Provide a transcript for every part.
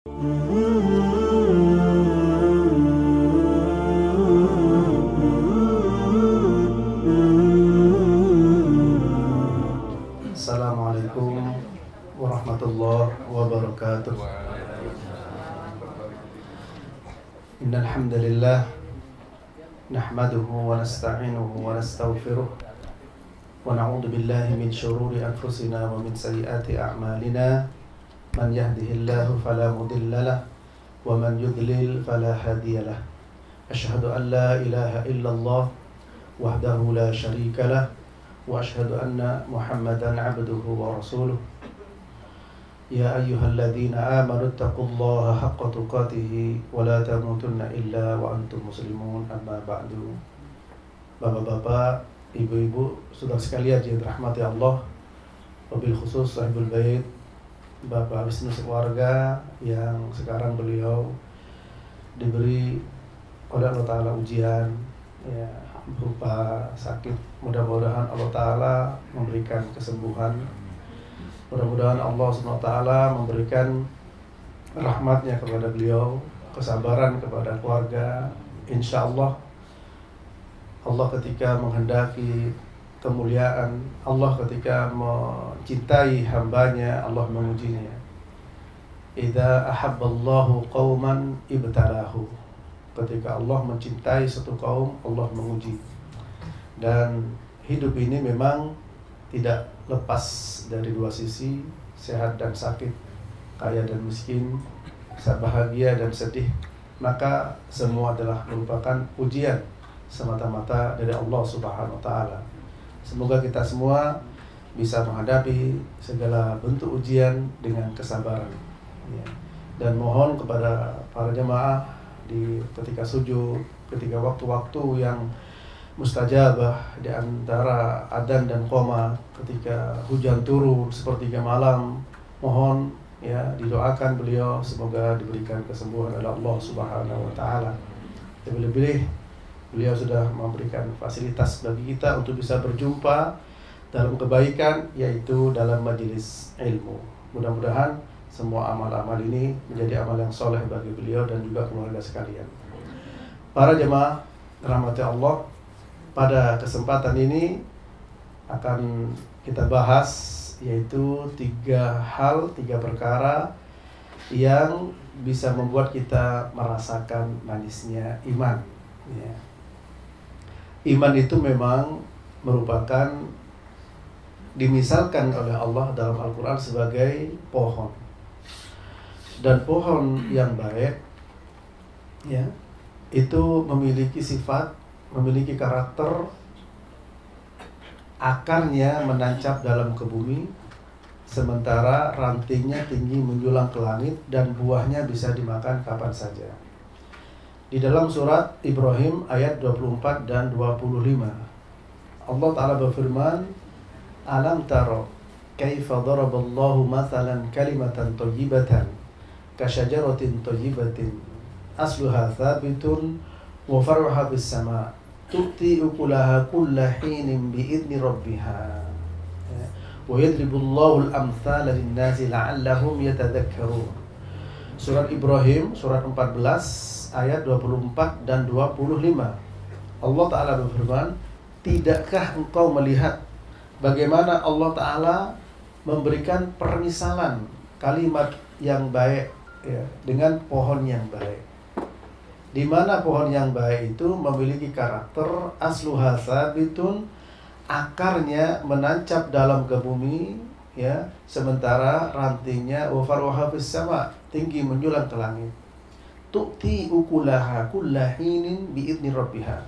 Assalamualaikum warahmatullahi wabarakatuh. Innal hamdalillah nahmaduhu wa nasta'inuhu wa nastaghfiruh wa na'udzu billahi min shururi anfusina wa min sayyiati a'malina. Man yahdihillahu fala mudilla lahu wa man yudlil fala hadiya lahu. Asyhadu an la ilaha illallah wahdahu la syarika lahu wa asyhadu anna Muhammadan 'abduhu wa rasuluh. Ya ayyuhalladzina amanu taqullaha haqqa tuqatih wa la tamutunna illa wa antum muslimun. Amma ba'du. Bapak-bapak, ibu-ibu, saudara sekalian yang dirahmati Allah, wabil khusus sahibul bait Bapak Wisnu sekeluarga yang sekarang beliau diberi oleh Allah Ta'ala ujian ya, berupa sakit. Mudah-mudahan Allah Ta'ala memberikan kesembuhan. Mudah-mudahan Allah SWT memberikan rahmatnya kepada beliau, kesabaran kepada keluarga. Insya Allah, Allah ketika menghendaki kemuliaan, Allah ketika mencintai hambanya, Allah mengujinya. Idza ahabballahu qauman ibtalahu. Ketika Allah mencintai satu kaum, Allah menguji. Dan hidup ini memang tidak lepas dari dua sisi, sehat dan sakit, kaya dan miskin, bahagia dan sedih. Maka semua adalah merupakan ujian semata-mata dari Allah Subhanahu wa Ta'ala. Semoga kita semua bisa menghadapi segala bentuk ujian dengan kesabaran ya. Dan mohon kepada para jemaah ketika sujud, ketika waktu-waktu yang mustajabah, di antara adzan dan qoma, ketika hujan turun sepertiga malam, mohon ya didoakan beliau semoga diberikan kesembuhan oleh Allah Subhanahu wa Ta'ala. Lebih-lebih beliau sudah memberikan fasilitas bagi kita untuk bisa berjumpa dalam kebaikan, yaitu dalam majelis ilmu. Mudah-mudahan semua amal-amal ini menjadi amal yang soleh bagi beliau dan juga keluarga sekalian. Para jemaah rahmati Allah, pada kesempatan ini akan kita bahas yaitu tiga perkara yang bisa membuat kita merasakan manisnya iman ya. Iman itu memang merupakan dimisalkan oleh Allah dalam Al-Quran sebagai pohon. Dan pohon yang baik ya, itu memiliki sifat, memiliki karakter, akarnya menancap dalam ke bumi, sementara rantingnya tinggi menjulang ke langit dan buahnya bisa dimakan kapan saja. Di dalam surat Ibrahim ayat 24 dan 25, Allah Ta'ala berfirman, Alam taro kaifa daraballahu mathalan kalimatan thayyibatan kasyajaratin thayyibatin asluha thabitun wa faruha bis sama' tu'ti ukulaha kulla hinin bi'idni rabbiha wa yadribullahu al-amthala lin-nasi la'allahum yatadhakkarun. Surat Ibrahim surat 14 ayat 24 dan 25. Allah Ta'ala berfirman, tidakkah engkau melihat bagaimana Allah Ta'ala memberikan permisalan kalimat yang baik ya, dengan pohon yang baik, di mana pohon yang baik itu memiliki karakter asluha sabitun, akarnya menancap dalam ke bumi ya, sementara rantingnya wa faruha fis sama', tinggi menjulang ke langit. Tu'ti ukulaha kullahinin bi'idni rabbiha,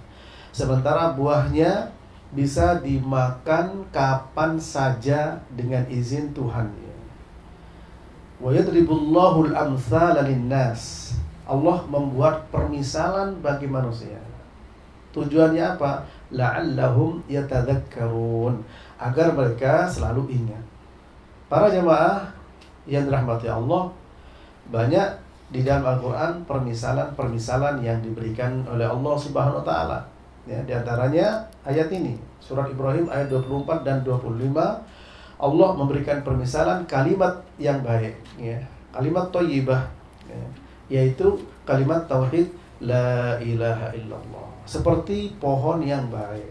sementara buahnya bisa dimakan kapan saja dengan izin Tuhannya. Wa yadribullahu al-amthala lin-nas, Allah membuat permisalan bagi manusia. Tujuannya apa? La'allahum yatadhakkarun, agar mereka selalu ingat. Para jemaah yang dirahmati Allah, banyak di dalam Al-Quran permisalan-permisalan yang diberikan oleh Allah Subhanahu wa Ta'ala ya, di antaranya ayat ini, surat Ibrahim ayat 24 dan 25. Allah memberikan permisalan kalimat yang baik ya, kalimat thayyibah yaitu kalimat tauhid la ilaha illallah. Seperti pohon yang baik.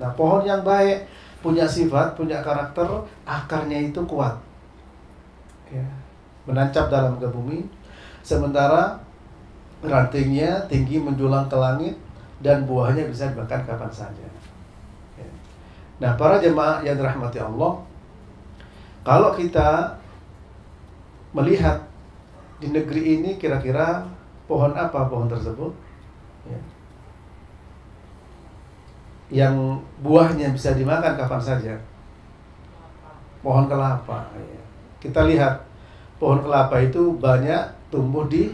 Nah, pohon yang baik punya sifat, punya karakter, akarnya itu kuat, ya, menancap dalam ke bumi, sementara rantingnya tinggi menjulang ke langit dan buahnya bisa dimakan kapan saja. Ya. Nah, para jemaah yang dirahmati Allah, kalau kita melihat di negeri ini kira-kira pohon apa pohon tersebut, ya, yang buahnya bisa dimakan kapan saja? Pohon kelapa. Ya. Kita lihat pohon kelapa itu banyak tumbuh di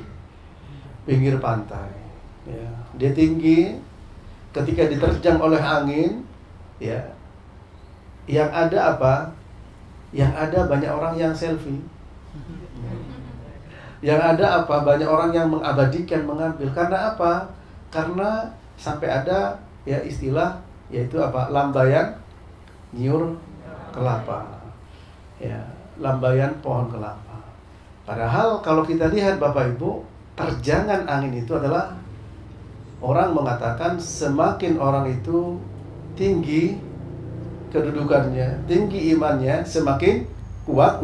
pinggir pantai. Ya. Dia tinggi, ketika diterjang oleh angin, ya, yang ada apa? Yang ada banyak orang yang selfie. Yang ada apa? Banyak orang yang mengabadikan, mengambil. Karena apa? Karena sampai ada ya istilah, yaitu apa? Lambaian nyiur kelapa. Ya, lambaian pohon kelapa. Padahal kalau kita lihat Bapak Ibu, terjangan angin itu adalah, orang mengatakan semakin orang itu tinggi kedudukannya, tinggi imannya, semakin kuat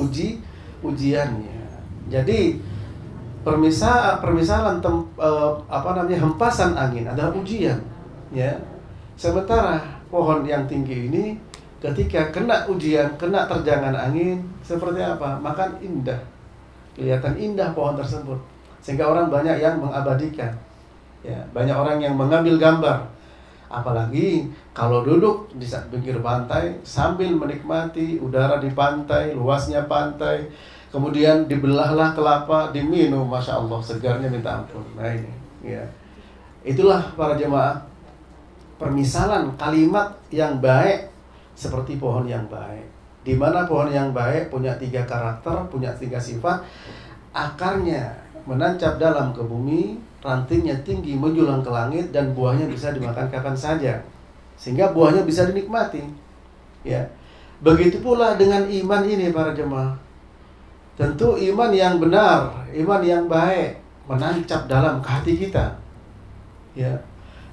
ujiannya. Jadi permisalan hempasan angin adalah ujian, ya. Sementara pohon yang tinggi ini ketika kena ujian, kena terjangan angin, seperti apa? Makan indah, kelihatan indah pohon tersebut, sehingga orang banyak yang mengabadikan, ya, banyak orang yang mengambil gambar. Apalagi kalau duduk di pinggir pantai sambil menikmati udara di pantai, luasnya pantai, kemudian dibelahlah kelapa, diminum, masya Allah, segarnya minta ampun. Nah ini, ya, itulah para jemaah permisalan kalimat yang baik seperti pohon yang baik. Di mana pohon yang baik punya 3 karakter, punya 3 sifat. Akarnya menancap dalam ke bumi, rantingnya tinggi menjulang ke langit, dan buahnya bisa dimakan kapan saja, sehingga buahnya bisa dinikmati. Ya, begitu pula dengan iman ini para jemaah. Tentu iman yang benar, iman yang baik menancap dalam ke hati kita. Ya,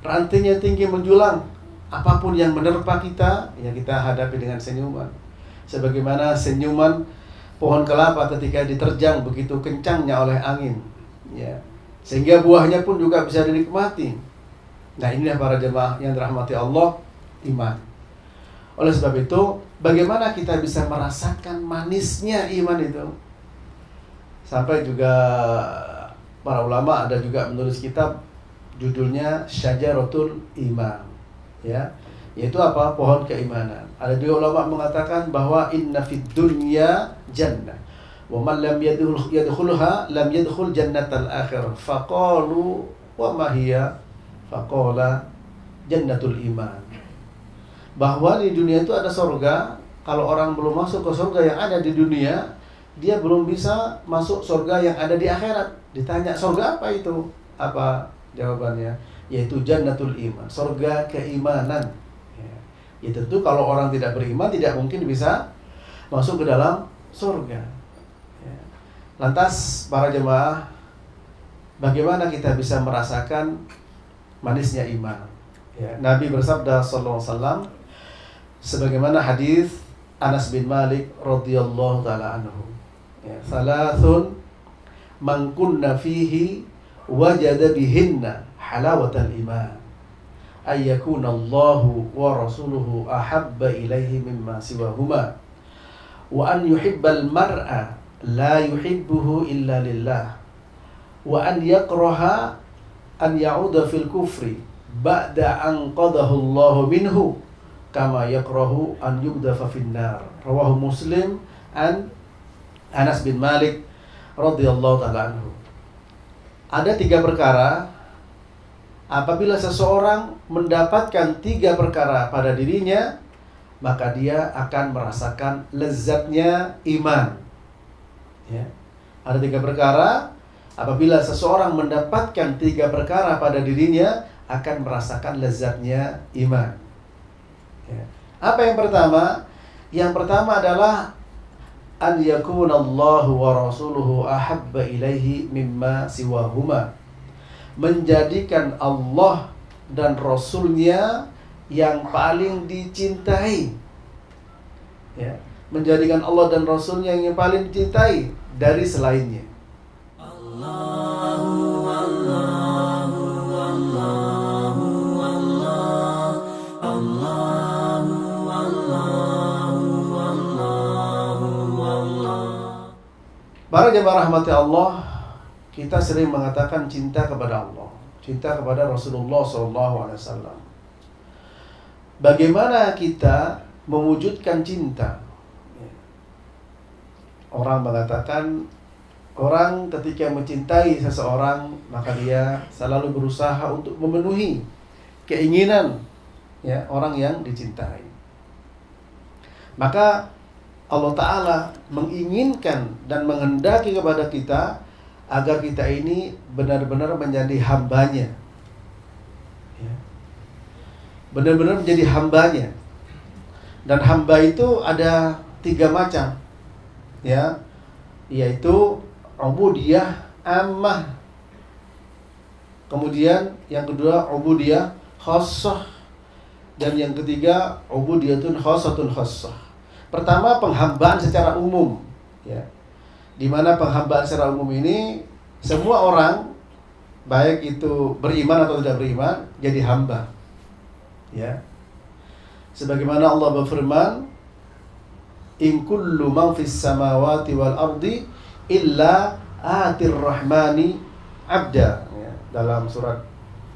rantingnya tinggi menjulang, apapun yang menerpa kita, ya kita hadapi dengan senyuman. Sebagaimana senyuman pohon kelapa ketika diterjang begitu kencangnya oleh angin, ya, sehingga buahnya pun juga bisa dinikmati. Nah, inilah para jemaah yang dirahmati Allah, iman. Oleh sebab itu, bagaimana kita bisa merasakan manisnya iman itu? Sampai juga para ulama ada juga menulis kitab judulnya Syajaratul Iman, ya, yaitu apa? Pohon keimanan. Ada juga ulama mengatakan bahwa inna fid dunya jannah wa man lam yadkhulha lam yadkhul jannatal akhirah. Faqalu wa ma hiya? Faqala jannatul iman. Bahwa di dunia itu ada surga. Kalau orang belum masuk ke surga yang ada di dunia, dia belum bisa masuk surga yang ada di akhirat. Ditanya, surga apa itu? Apa jawabannya? Yaitu jannatul iman, surga keimanan. Ya, tentu kalau orang tidak beriman tidak mungkin bisa masuk ke dalam surga. Ya. Lantas para jemaah, bagaimana kita bisa merasakan manisnya iman? Ya, Nabi bersabda sallallahu alaihi wasallam, sebagaimana hadis Anas bin Malik radhiyallahu taala anhu, ya, salasun man kunna fihi wajada bihinna halawatal iman, ayyakuna Allahu wa rasuluhu ahabba ilaihi mimma siwahuma, wa an yuhibbal mar'a la yuhibbuhu illa lillah, wa an yakraha an ya'uda fil kufri ba'da an qadahu Allahu minhu kama yakrahu an yugdafa finnar. Rawahu Muslim an Anas bin Malik radhiyallahu ta'ala anhu. Ada 3 perkara, apabila seseorang mendapatkan 3 perkara pada dirinya, maka dia akan merasakan lezatnya iman. Ya. Ada 3 perkara, apabila seseorang mendapatkan 3 perkara pada dirinya, akan merasakan lezatnya iman. Ya. Apa yang pertama? Yang pertama adalah an yakuna Allahu wa rasuluhu ahabba ilaihi mimma siwahuma. Menjadikan Allah dan Rasulnya yang paling dicintai. Ya, menjadikan Allah dan Rasulnya yang paling dicintai dari selainnya. Para jemaah rahmati Allah, kita sering mengatakan cinta kepada Allah, cinta kepada Rasulullah SAW. Bagaimana kita mewujudkan cinta? Orang mengatakan, orang ketika mencintai seseorang, maka dia selalu berusaha untuk memenuhi keinginan orang yang dicintai. Maka Allah Ta'ala menginginkan dan menghendaki kepada kita agar kita ini benar-benar menjadi hambanya, benar-benar menjadi hambanya. Dan hamba itu ada 3 macam, yaitu ubudiyah ammah, kemudian yang kedua ubudiyah khassah, dan yang ketiga ubudiyatun khassatun khassah. Pertama, penghambaan secara umum, di mana penghambaan secara umum ini semua orang, baik itu beriman atau tidak beriman, jadi hamba. Sebagaimana Allah berfirman, in kullu man fis samawati wal ardi illa atir rahmani abda. Dalam surat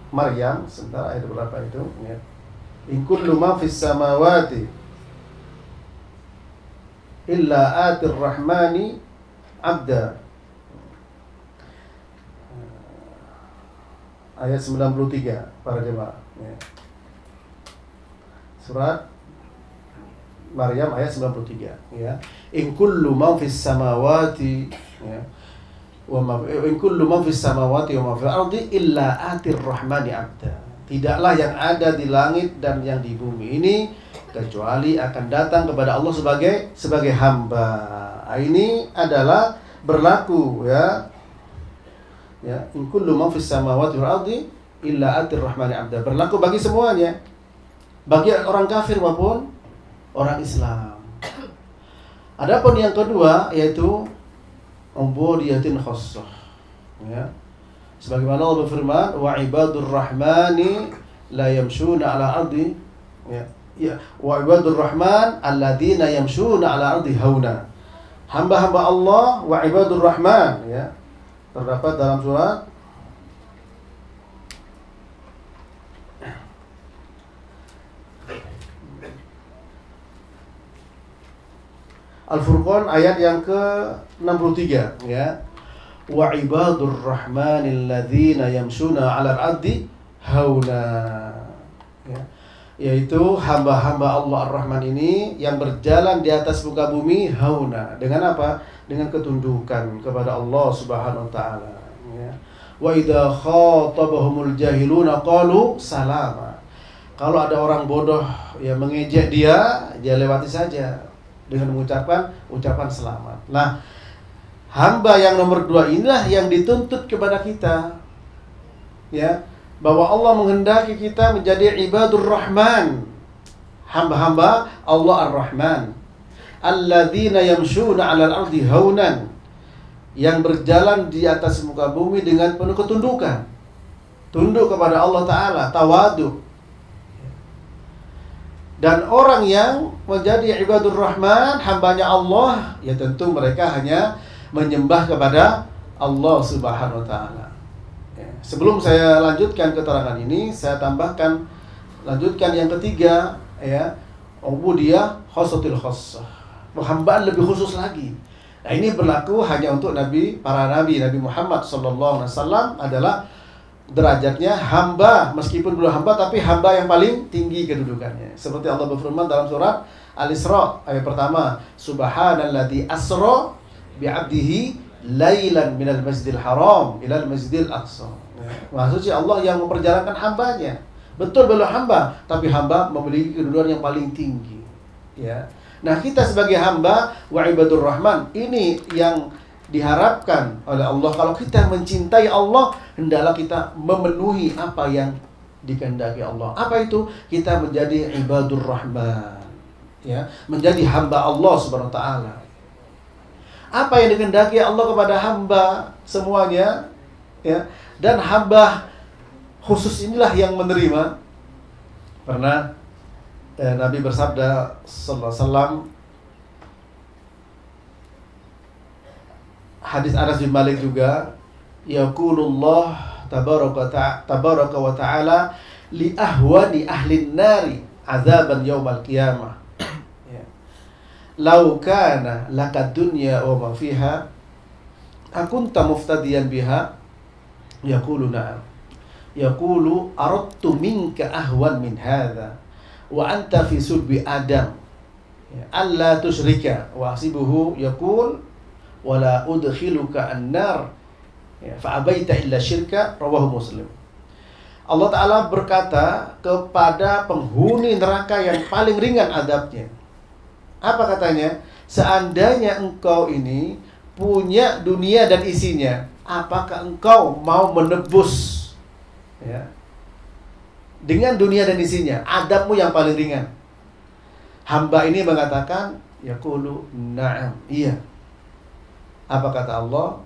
Maryam, sebentar, ayat berapa itu? In kullu man fis samawati illa atir rahmani abda. Ayat 93 para jemaah. Surat Maryam ayat 93, in kullu man fis samawati in kullu man fis samawati wa ma fil ardi illa atir rahmani abda. Tidaklah yang ada di langit dan yang di bumi ini kecuali akan datang kepada Allah sebagai hamba. Ini adalah berlaku, in kullu man fis samawati wal ardi illa atir rahmani abda. Berlaku bagi semuanya, bagi orang kafir maupun orang Islam. Adapun yang kedua yaitu ubudiyatin khassah. Sebagaimana Allah berfirman, wa ibadur rahmani la yamshuna ala ardi wa ibadur rahman alladzina yamshuna ala ardi hauna. Hamba-hamba Allah wa ibadur rahman, terdapat dalam surat Al-Furqan ayat yang ke-63, wa ibadur rahmanil ladzina yamshuna 'alal ardi hauna, yaitu hamba-hamba Allah Ar-Rahman ini yang berjalan di atas muka bumi hauna. Dengan apa? Dengan ketundukan kepada Allah Subhanahu wa taala. Wa idza khatabahumul jahiluna qalu salama. Kalau ada orang bodoh yang mengejek dia lewati saja dengan mengucapkan ucapan selamat. Nah, hamba yang nomor 2 inilah yang dituntut kepada kita, bahwa Allah menghendaki kita menjadi ibadur rahman, hamba-hamba Allah Ar-Rahman, alladzina yamshuna 'alal ardi haunan, yang berjalan di atas muka bumi dengan penuh ketundukan, tunduk kepada Allah Ta'ala, tawadu. Dan orang yang menjadi ibadur rahman, hambanya Allah, tentu mereka hanya menyembah kepada Allah Subhanahu wa taala. Sebelum saya lanjutkan keterangan ini, saya lanjutkan yang ketiga, ubudiyah khassatul khassah, penghambaan lebih khusus lagi. Nah, ini berlaku hanya untuk para nabi. Nabi Muhammad SAW adalah derajatnya hamba, meskipun belum hamba, tapi hamba yang paling tinggi kedudukannya. Seperti Allah berfirman dalam surat Al-Isra ayat pertama, subhanalladzi asra bi'abdihi lailan minal masjidil haram ilal masjidil aqsa. Maksudnya Allah yang memperjalankan hambanya. Betul belum hamba, tapi hamba memiliki kedudukan yang paling tinggi. Nah, kita sebagai hamba wa ibadur rahman, ini yang diharapkan oleh Allah. Kalau kita mencintai Allah, hendaklah kita memenuhi apa yang dikehendaki Allah. Apa itu? Kita menjadi ibadur rahman, ya, menjadi hamba Allah Subhanahu wa taala. Apa yang dikehendaki Allah kepada hamba semuanya, ya. Dan hamba khusus inilah yang menerima. Pernah Nabi bersabda sallallahu alaihi wasallam, hadis Anas bin Malik juga, yaqulullah tabaraka wa ta'ala li ahwani ahlin nari azaban yaumal qiyamah, ya, law kana laka dunya wa ma fiha akunta muftadiyan biha, yaqulu na'am, yaqulu aradtu minka ahwan min hadha wa anta fi sulbi Adam, ya, alla tusyrika wa asibuhu yaqul wala udkhiluka an-nar, ya, fa abaita illa syirka, rawahu Muslim. Allah Ta'ala berkata kepada penghuni neraka yang paling ringan adabnya. Apa katanya? Seandainya engkau ini punya dunia dan isinya, apakah engkau mau menebus, ya, dengan dunia dan isinya, adabmu yang paling ringan? Hamba ini mengatakan, yaqulu na'am, iya. Apa kata Allah?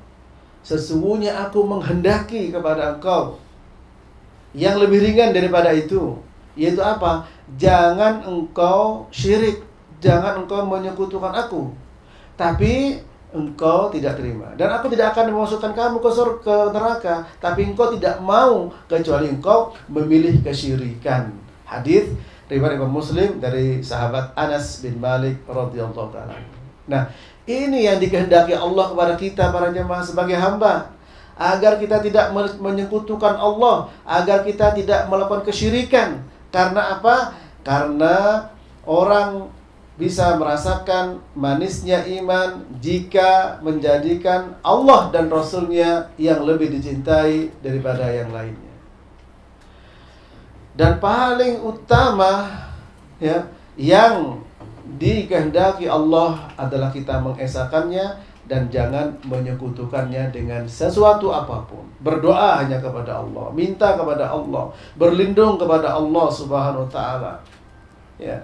Sesungguhnya aku menghendaki kepada engkau yang lebih ringan daripada itu. Yaitu apa? Jangan engkau syirik, jangan engkau menyekutukan aku, tapi engkau tidak terima. Dan aku tidak akan memasukkan kamu ke neraka, tapi engkau tidak mau kecuali engkau memilih kesyirikan. Hadis riwayat Imam Muslim dari sahabat Anas bin Malik radhiyallahu taala. Nah, ini yang dikehendaki Allah kepada kita para jemaah sebagai hamba, agar kita tidak menyekutukan Allah, agar kita tidak melakukan kesyirikan. Karena apa? Karena orang bisa merasakan manisnya iman jika menjadikan Allah dan Rasul-Nya yang lebih dicintai daripada yang lainnya. Dan paling utama, ya, yang dikehendaki Allah adalah kita mengesakannya dan jangan menyekutukannya dengan sesuatu apapun. Berdoa hanya kepada Allah, minta kepada Allah, berlindung kepada Allah Subhanahu wa taala. Ya.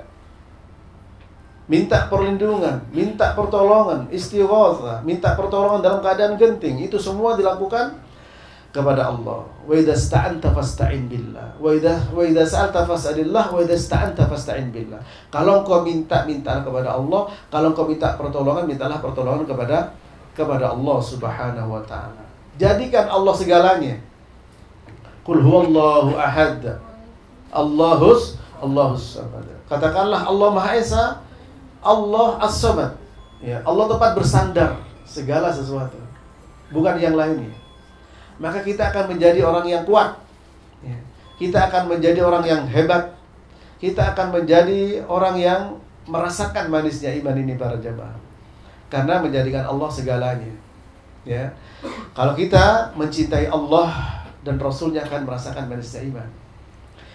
Minta perlindungan, minta pertolongan, istighatsah, minta pertolongan dalam keadaan genting, itu semua dilakukan kepada Allah. Wa idza sta'anta fasta'in billah. Wa idza sa'alta fas'alillah, wa idza sta'anta fasta'in billah. Kalau engkau mintalah kepada Allah, kalau engkau minta pertolongan, mintalah pertolongan kepada Allah Subhanahu wa taala. Jadikan Allah segalanya. Qul huwallahu ahad. Allahus samad. Katakanlah Allah Maha Esa, Allah As-Samad, ya, Allah tempat bersandar segala sesuatu, bukan yang lainnya. Maka kita akan menjadi orang yang kuat, ya. Kita akan menjadi orang yang hebat. Kita akan menjadi orang yang merasakan manisnya iman ini para jemaah, karena menjadikan Allah segalanya, ya. Kalau kita mencintai Allah dan Rasul-Nya akan merasakan manisnya iman.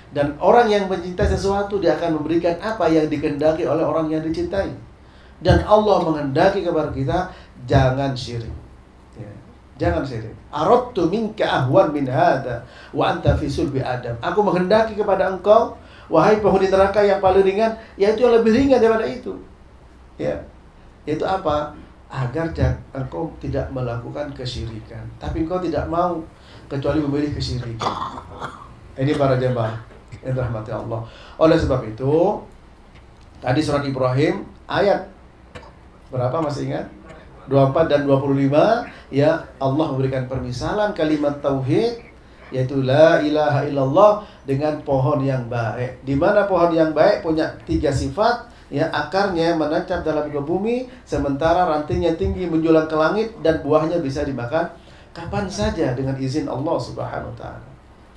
Dan orang yang mencintai sesuatu, dia akan memberikan apa yang dikehendaki oleh orang yang dicintai. Dan Allah menghendaki kepada kita, jangan syirik, ya. Jangan syirik. Aradtu minka ahwan min hadha wa anta fi sulbi Adam. Aku menghendaki kepada engkau, wahai penghuni neraka yang paling ringan, yaitu yang lebih ringan daripada itu, ya. Yaitu apa? Agar engkau tidak melakukan kesyirikan. Tapi engkau tidak mau kecuali memilih kesyirikan. Ini para jemaah yang dirahmati Allah. Oleh sebab itu, tadi surat Ibrahim ayat berapa masih ingat? 24 dan 25, ya, Allah memberikan permisalan kalimat tauhid, yaitu la ilaha illallah, dengan pohon yang baik. Di mana pohon yang baik punya 3 sifat, ya, akarnya menancap dalam ke bumi, sementara rantingnya tinggi menjulang ke langit, dan buahnya bisa dimakan kapan saja dengan izin Allah Subhanahu wa taala.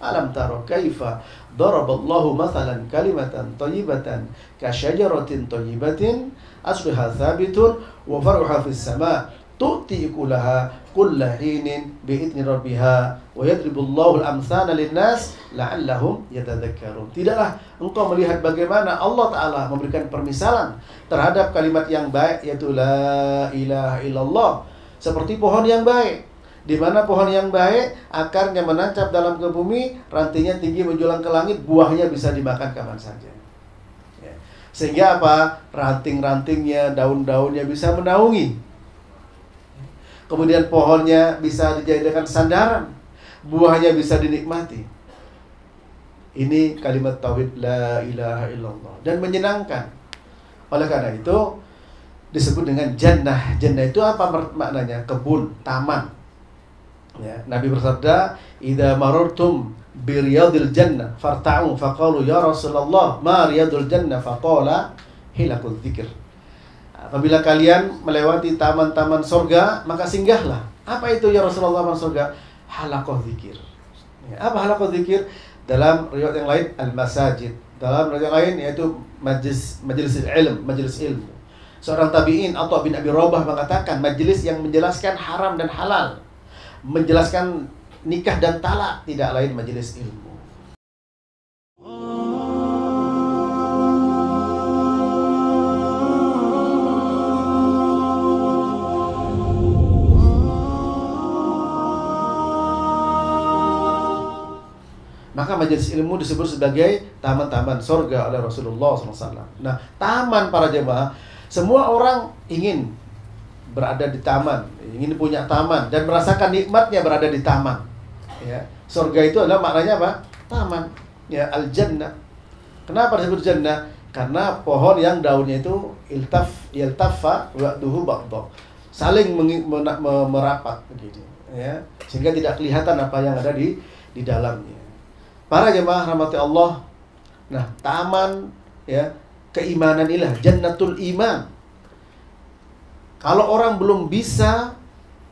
Alam tara kaifa daraballahu mathalan kalimatan thayyibatan ka syajaratin thayyibatin asluha thabitun wa faruha fis sama tu'ti ukulaha kulla hinin bi'idni rabbiha wa yadribullahu al-amthana lin-nas la'allahum yatadhakkarun. Tidaklah engkau melihat bagaimana Allah Ta'ala memberikan permisalan terhadap kalimat yang baik, yaitu la ilaha illallah, seperti pohon yang baik, di mana pohon yang baik akarnya menancap dalam ke bumi, rantingnya tinggi menjulang ke langit, buahnya bisa dimakan kapan saja. Sehingga apa? Ranting-rantingnya, daun-daunnya bisa menaungi. Kemudian pohonnya bisa dijadikan sandaran, buahnya bisa dinikmati. Ini kalimat tauhid la ilaha illallah, dan menyenangkan. Oleh karena itu disebut dengan jannah. Jannah itu apa maknanya? Kebun, taman. Ya, Nabi bersabda, "Idza marartum bi riyadil jannah farta'u faqalu ya Rasulullah ma riyadul jannah faqala hilakul dzikr." Apabila kalian melewati taman-taman surga, maka singgahlah. Apa itu ya Rasulullah taman surga? Halaqah dzikir. Ya, apa halaqah dzikir? Dalam riwayat yang lain al-masajid. Dalam riwayat yang lain yaitu majelis ilmu. Seorang tabi'in Atha bin Abi Rabah mengatakan, majelis yang menjelaskan haram dan halal, menjelaskan nikah dan talak, tidak lain majelis ilmu. Maka majelis ilmu disebut sebagai taman-taman surga oleh Rasulullah SAW. Nah, taman para jemaah, semua orang ingin berada di taman, ingin punya taman dan merasakan nikmatnya berada di taman. Ya, surga itu adalah maknanya apa? Taman. Ya, al-jannah. Kenapa disebut jannah? Karena pohon yang daunnya itu yaltaffa wa'duhu ba'dha, saling merapat begitu, ya, sehingga tidak kelihatan apa yang ada di dalamnya. Para jemaah rahmati Allah. Nah, taman ya keimanan inilah jannatul iman. Kalau orang belum bisa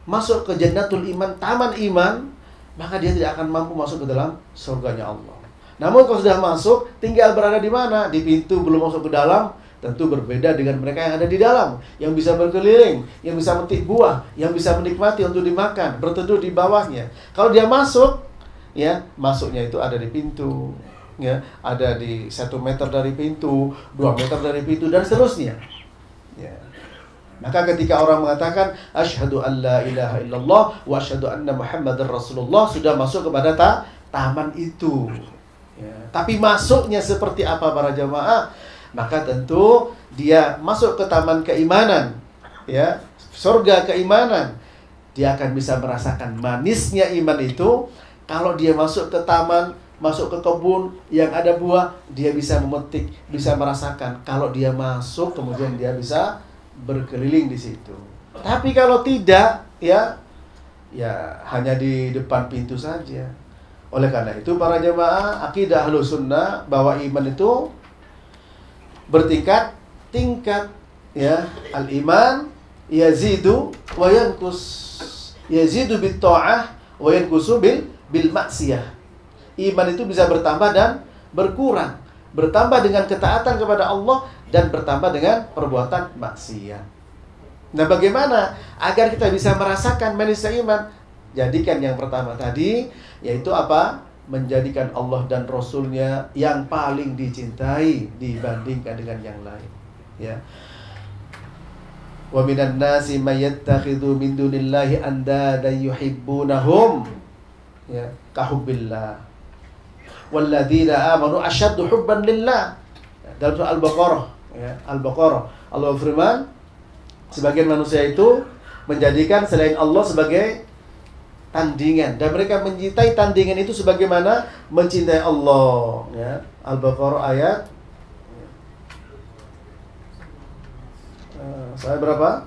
masuk ke jannatul iman, taman iman, maka dia tidak akan mampu masuk ke dalam surganya Allah. Namun kalau sudah masuk, tinggal berada di mana? Di pintu, belum masuk ke dalam, tentu berbeda dengan mereka yang ada di dalam, yang bisa berkeliling, yang bisa metik buah, yang bisa menikmati untuk dimakan, berteduh di bawahnya. Kalau dia masuk, ya, masuknya itu ada di pintu, ya, ada di 1 meter dari pintu, 2 meter dari pintu, dan seterusnya. Ya. Maka ketika orang mengatakan asyhadu an la ilaha illallah wa asyhadu anna muhammadar rasulullah, sudah masuk kepada taman itu. Ya. Tapi masuknya seperti apa para jamaah? Maka tentu dia masuk ke taman keimanan, ya, surga keimanan. Dia akan bisa merasakan manisnya iman itu. Kalau dia masuk ke taman, masuk ke kebun yang ada buah, dia bisa memetik, bisa merasakan. Kalau dia masuk, kemudian dia bisa berkeliling di situ. Tapi kalau tidak, ya hanya di depan pintu saja. Oleh karena itu, para jemaah akidah Ahlus Sunnah bahwa iman itu bertingkat-tingkat, ya. Al-iman yazidu wa yanqus. Yazidu bit ta'ah wa yanqusu bil maksiyah. Iman itu bisa bertambah dan berkurang. Bertambah dengan ketaatan kepada Allah dan bertambah dengan perbuatan maksiat. Nah, bagaimana agar kita bisa merasakan manisnya iman? Jadikan yang pertama tadi, yaitu apa? Menjadikan Allah dan Rasulnya yang paling dicintai dibandingkan dengan yang lain. Ya. Wa minan nasi may yattakhidhu min dunillahi andadan yuhibbunahum, ya, kahubbillah. Walladzina amanu asyaddu hubban lillah. Dalam surah Al-Baqarah, ya, Al-Baqarah, Allah berfirman, sebagian manusia itu menjadikan selain Allah sebagai tandingan, dan mereka mencintai tandingan itu sebagaimana mencintai Allah, ya. Al-Baqarah ayat saya berapa?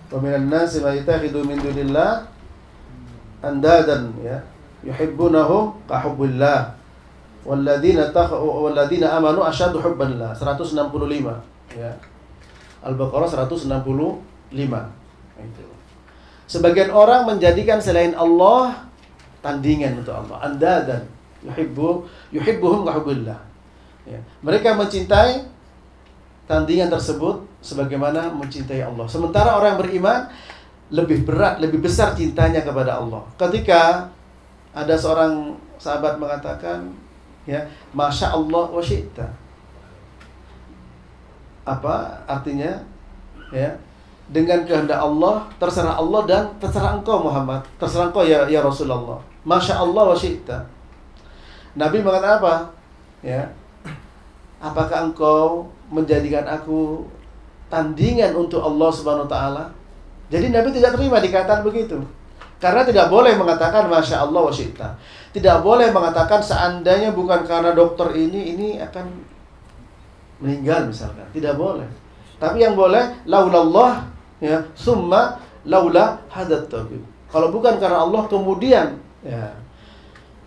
Wa minan nasi may yattakhidhu min dunillah andadan, ya, yuhibbunahum ka hubbillah walladzina amanu asyaddu hubban lillah. 165, ya. Al-Baqarah 165. Itu. Sebagian orang menjadikan selain Allah tandingan untuk Allah, andadan, yuhibbuhum ka hubbillah. Ya. Mereka mencintai tandingan tersebut sebagaimana mencintai Allah. Sementara orang beriman lebih berat, lebih besar cintanya kepada Allah. Ketika ada seorang sahabat mengatakan, ya, Masya Allah wa syi'ta. Apa artinya? Ya, dengan kehendak Allah, terserah Allah dan terserah engkau Muhammad, terserah engkau ya Rasulullah. Masya Allah wa syi'ta. Nabi mengatakan apa? Ya, apakah engkau menjadikan aku tandingan untuk Allah Subhanahu wa taala? Jadi Nabi tidak terima dikatakan begitu. Karena tidak boleh mengatakan Masya Allah wa syi'ta. Tidak boleh mengatakan seandainya bukan karena dokter ini akan meninggal misalkan. Tidak boleh. Tapi yang boleh laulallah, ya, summa laula hadat tabib. Kalau bukan karena Allah kemudian, ya,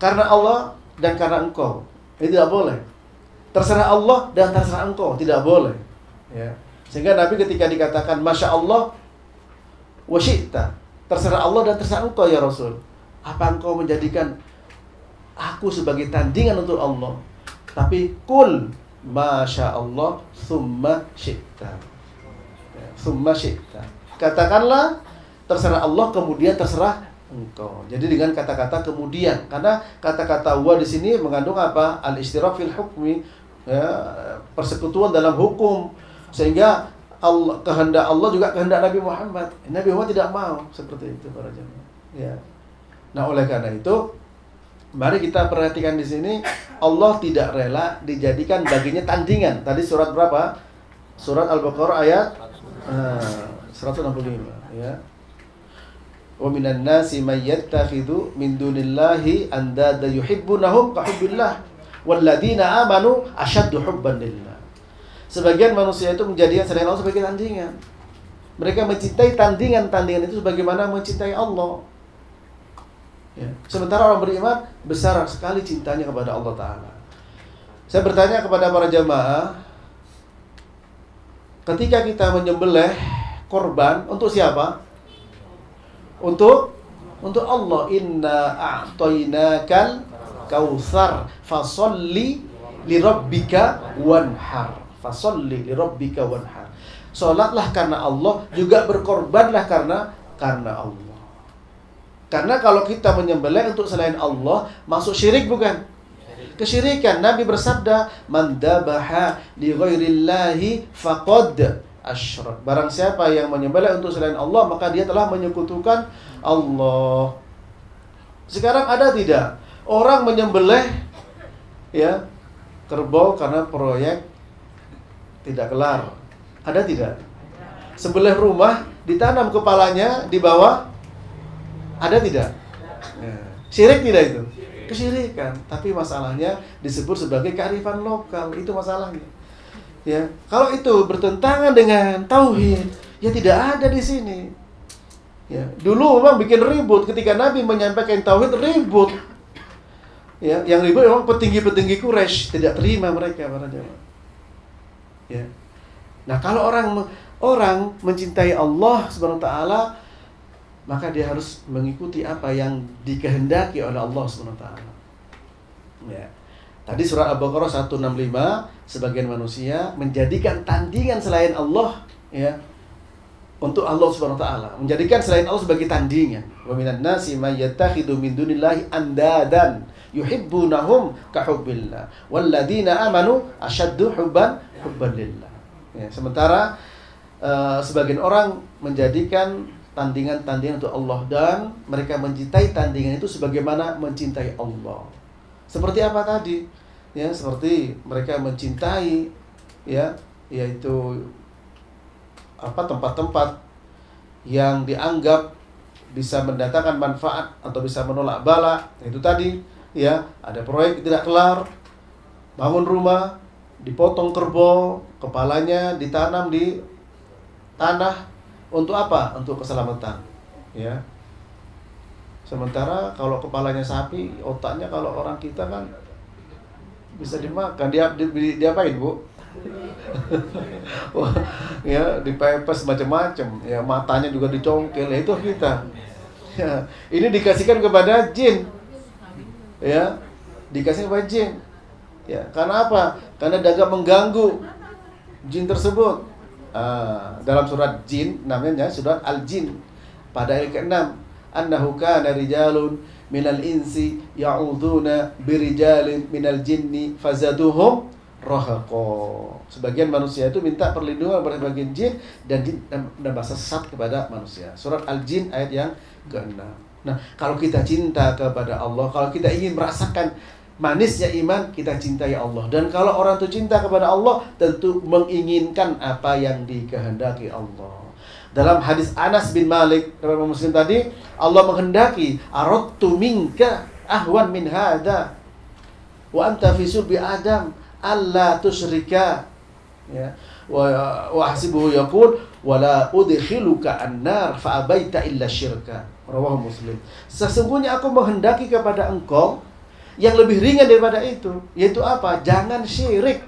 karena Allah dan karena engkau. Itu tidak boleh. Terserah Allah dan terserah engkau, tidak boleh. Ya. Sehingga Nabi ketika dikatakan Masya Allah wa syi'ta, terserah Allah dan terserah engkau ya Rasul. Apa engkau menjadikan aku sebagai tandingan untuk Allah? Tapi kul Masya Allah summa syi'ta, ya, summa syi'ta. Katakanlah terserah Allah kemudian terserah engkau. Jadi dengan kata-kata kemudian, karena kata-kata wa di sini mengandung apa? Al-istiraf fil hukmi, ya, persekutuan dalam hukum. Sehingga Allah, kehendak Allah juga kehendak Nabi Muhammad. Nabi Muhammad tidak mau seperti itu para jemaah. Ya. Nah, oleh karena itu, mari kita perhatikan di sini, Allah tidak rela dijadikan baginya tandingan. Tadi surat berapa? Surat Al-Baqarah ayat 165, ya. Wa minan nasi may yattakhidhu min dunillahi andada yuhibbunahum ka hubbillah walladzina amanu asyaddu hubban lillah. Sebagian manusia itu menjadikan selain Allah sebagai tandingan. Mereka mencintai tandingan-tandingan itu sebagaimana mencintai Allah. Ya. Sementara orang beriman besar sekali cintanya kepada Allah Ta'ala. Saya bertanya kepada para jamaah, ketika kita menyembelih korban, untuk siapa? Untuk Allah. Inna a'tainakal kautsar fasolli lirabbika wanhar. Fasolli lirabbika wanhar. Salatlah karena Allah, juga berkorbanlah karena Allah. Karena kalau kita menyembelih untuk selain Allah, masuk syirik bukan? Kesyirikan. Nabi bersabda, "Man dabaha li ghairillahi faqad asyrak." Barang siapa yang menyembelih untuk selain Allah, maka dia telah menyekutukan Allah. Sekarang ada tidak orang menyembelih, ya, kerbau karena proyek tidak kelar? Ada tidak? Sembelih rumah, ditanam kepalanya di bawah, ada tidak? Ya. Syirik tidak itu? Kesyirikan. Tapi masalahnya disebut sebagai kearifan lokal. Itu masalahnya. Ya, kalau itu bertentangan dengan tauhid, ya tidak ada di sini. Ya, dulu memang bikin ribut ketika Nabi menyampaikan tauhid, ribut. Ya, yang ribut memang petinggi-petinggi Quraisy, tidak terima mereka para jemaah. Ya. Nah, kalau orang mencintai Allah Subhanahu wa taala, maka dia harus mengikuti apa yang dikehendaki oleh Allah Subhanahu wa taala. Ya. Tadi surat Al-Baqarah 165, sebagian manusia menjadikan tandingan selain Allah, ya, untuk Allah Subhanahu wa taala, menjadikan selain Allah sebagai tandingan. Wa minan nasi may yattakhidhu min dunillahi andadan yuhibbunahum ka hubbillah walladzina amanu asyaddu hubban lillah. Ya, sementara sebagian orang menjadikan tandingan-tandingan untuk Allah, dan mereka mencintai tandingan itu sebagaimana mencintai Allah. Seperti apa tadi? Ya, seperti mereka mencintai, ya, yaitu apa, tempat-tempat yang dianggap bisa mendatangkan manfaat atau bisa menolak bala. Itu tadi, ya, ada proyek tidak kelar, bangun rumah, dipotong kerbau, kepalanya ditanam di tanah. Untuk apa? Untuk keselamatan, ya. Sementara kalau kepalanya sapi, otaknya kalau orang kita kan bisa dimakan. Diapain, Bu? Ya, dipepes macam-macam. Ya, matanya juga dicongkel. Ya, itu kita. Ya, ini dikasihkan kepada jin. Ya, dikasih kepada jin. Ya, karena apa? Karena dianggap mengganggu jin tersebut. Dalam surat jin, namanya surat Al-Jin Pada ayat ke-6, annahu kana rijalun minal insi ya'udzuuna birijalin minal jinni fazaduhum rahaqa. Sebagian manusia itu minta perlindungan kepada sebagian jin dan merasa sesat kepada manusia. Surat Al-Jin ayat yang ke-6. Nah, kalau kita cinta kepada Allah, kalau kita ingin merasakan manisnya iman, kita cintai Allah. Dan kalau orang itu cinta kepada Allah, tentu menginginkan apa yang dikehendaki Allah. Dalam hadis Anas bin Malik dalam Muslim tadi, Allah menghendaki, aradtu minka ahwan min hada wa anta fi sulbi Adam alla tusyrika, ya, wa hasibuhu yaqul wala udkhiluka an-nar fa abaita illa syirka. Rawahu Muslim. Sesungguhnya aku menghendaki kepada engkau yang lebih ringan daripada itu, yaitu apa? Jangan syirik,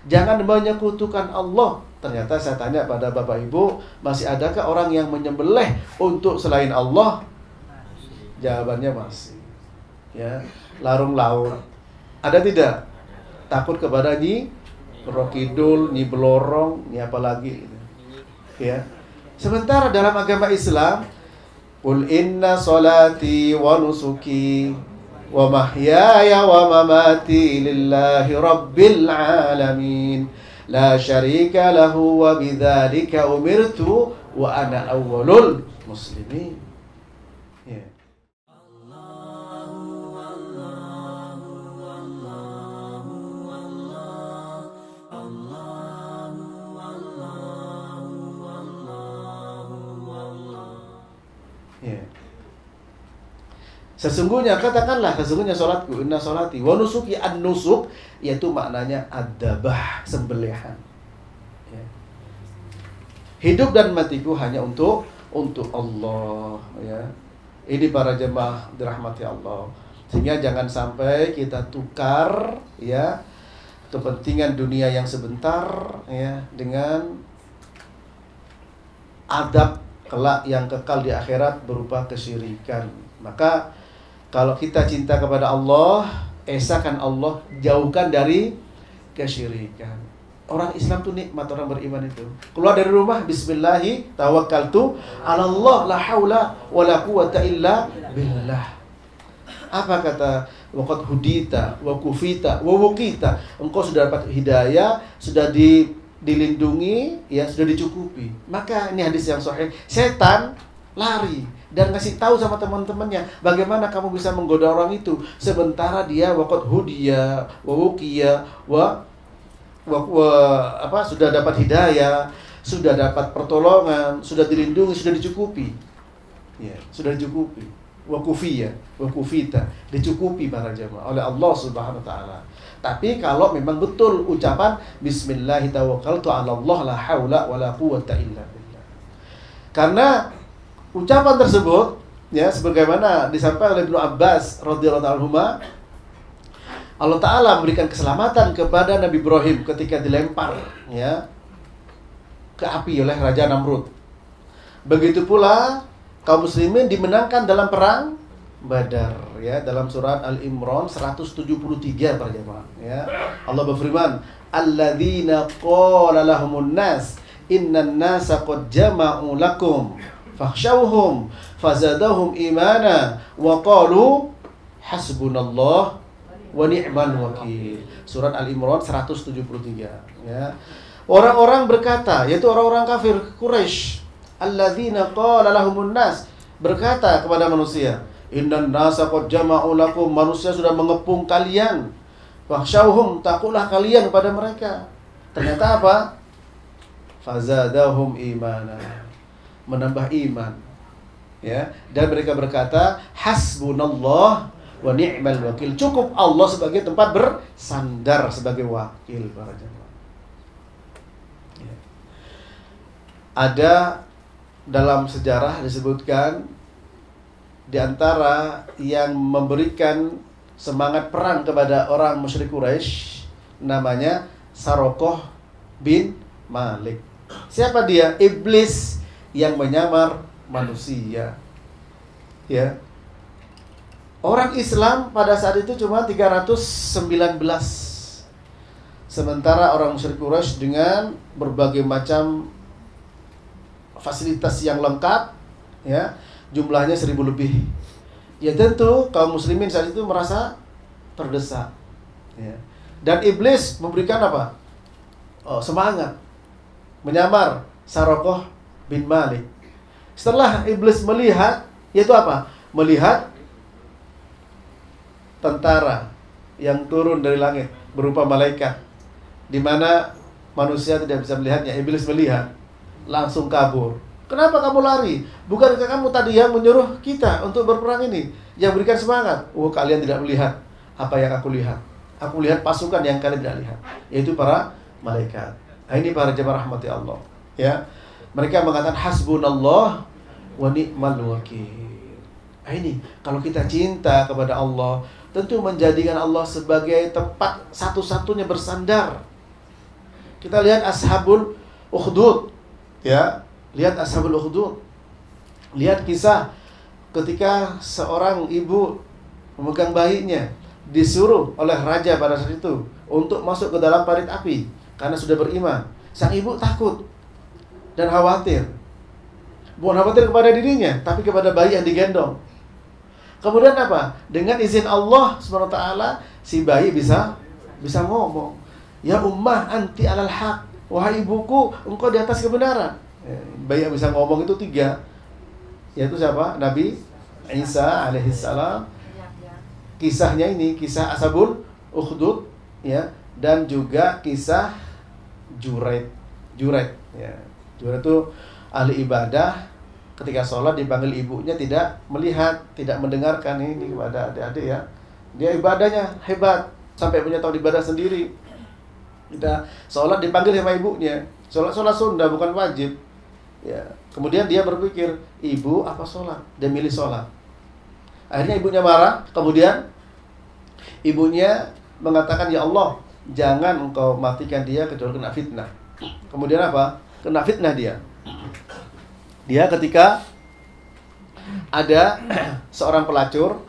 jangan menyekutukan Allah. Ternyata saya tanya pada Bapak Ibu, masih adakah orang yang menyembelih untuk selain Allah? Jawabannya masih. Ya, larung laut. Ada tidak? Takut kepada Nyi Rokidul, Nyi Belorong, Nyi apa lagi? Ya. Sementara dalam agama Islam, qul inna salati wa nusuki wa mahyaya wa mamati lillahi rabbil alamin la syarika lahu wa bidzalika umirtu wa ana awwalul muslimin. Yeah. Yeah. Sesungguhnya, katakanlah, sesungguhnya sholatku, inna sholati wa nusuki, an-nusuk, yaitu maknanya ad-dabah, sembelihan. Ya. Hidup dan matiku hanya untuk Allah. Ya. Ini para jemaah dirahmati Allah. Sehingga jangan sampai kita tukar, ya, kepentingan dunia yang sebentar, ya, dengan adab kelak yang kekal di akhirat berupa kesyirikan. Maka kalau kita cinta kepada Allah, esakan Allah, jauhkan dari kesyirikan. Orang Islam tuh nikmat, orang beriman itu. Keluar dari rumah, bismillahi tawakkaltu 'ala Allah, la haula wala quwata illa billah. Apa kata? Waqad hudita wa kufita wa wuqita. Engkau sudah dapat hidayah, sudah dilindungi, ya, sudah dicukupi. Maka ini hadis yang sahih. Setan lari dan ngasih tahu sama teman-temannya bagaimana kamu bisa menggoda orang itu sementara dia waqad hudiya wa wuqiya sudah dapat hidayah, sudah dapat pertolongan, sudah dilindungi, sudah dicukupi. Ya, sudah dicukupi. Wa kufiya, wa kufita, dicukupi para jemaah oleh Allah Subhanahu wa taala. Tapi kalau memang betul ucapan bismillahi tawakkaltu 'ala Allah la haula wala quwata illa billah. Karena ucapan tersebut, ya, sebagaimana disampaikan oleh Ibnu Abbas radhiyallahu anhu, Allah Ta'ala memberikan keselamatan kepada Nabi Ibrahim ketika dilempar, ya, ke api oleh Raja Namrud. Begitu pula kaum muslimin dimenangkan dalam perang Badar, ya, dalam surat Al-Imran 173 para jemaah, ya. Allah berfirman, alladzina qala lahumun nas innan nasa qad jama'u lakum fakhshawhum fazadahum imana wa qalu hasbunallah wa ni'mal wakil. Surat Al-Imran 173, ya. Orang-orang berkata, yaitu orang-orang kafir Quraisy, alladzina qala lahumun nas, berkata kepada manusia, innan nasa qad jama'u lakum, manusia sudah mengepung kalian, fakhshawhum, takutlah kalian kepada mereka. Ternyata apa? Fazadahum imana, menambah iman, ya. Dan mereka berkata hasbunallah wa ni'mal wakil, cukup Allah sebagai tempat bersandar, sebagai wakil para jemaah. Ya. Ada dalam sejarah disebutkan di antara yang memberikan semangat perang kepada orang musyrik Quraisy namanya Sarokoh bin Malik. Siapa dia? Iblis yang menyamar manusia. Ya. Orang Islam pada saat itu cuma 319. Sementara orang musyrik Quraisy dengan berbagai macam fasilitas yang lengkap, ya, jumlahnya 1000 lebih. Ya tentu kaum muslimin saat itu merasa terdesak. Ya. Dan iblis memberikan apa? Semangat, menyamar Sarokoh bin Malik. Setelah iblis melihat, yaitu apa? Melihat tentara yang turun dari langit berupa malaikat, di mana manusia tidak bisa melihatnya. Iblis melihat, langsung kabur. Kenapa kamu lari? Bukankah kamu tadi yang menyuruh kita untuk berperang ini, yang berikan semangat? Kalian tidak melihat apa yang aku lihat. Aku lihat pasukan yang kalian tidak lihat, yaitu para malaikat. Nah, ini para jemaah rahmati Allah. Ya, mereka mengatakan hasbunallah wa ni'mal wakil. Nah, ini kalau kita cinta kepada Allah, tentu menjadikan Allah sebagai tempat satu-satunya bersandar. Kita lihat Ashabul Ukhdud, ya, lihat Ashabul Ukhdud. Lihat kisah ketika seorang ibu memegang bayinya, disuruh oleh raja pada saat itu untuk masuk ke dalam parit api karena sudah beriman. Sang ibu takut dan khawatir. Bukan khawatir kepada dirinya, tapi kepada bayi yang digendong. Kemudian apa? Dengan izin Allah SWT, si bayi bisa ngomong. Ya ummah anti alal haq. Wahai ibuku, engkau di atas kebenaran. Bayi yang bisa ngomong itu 3. Yaitu siapa? Nabi Isa alaihissalam. Kisahnya ini kisah Ashabul Ukhdud, ya, dan juga kisah Juraid, ya. Juraid itu ahli ibadah, ketika sholat dipanggil ibunya tidak melihat, tidak mendengarkan. Ini kepada adik-adik, ya. Dia ibadahnya hebat, sampai punya tahu ibadah sendiri. Kita sholat dipanggil sama ibunya. Sholat Sunda bukan wajib. Ya. Kemudian dia berpikir, ibu apa sholat? Dia milih sholat. Akhirnya ibunya marah. Kemudian ibunya mengatakan, ya Allah, jangan engkau matikan dia kecuali kena fitnah. Kemudian apa? Kena fitnah dia. Dia ketika ada seorang pelacur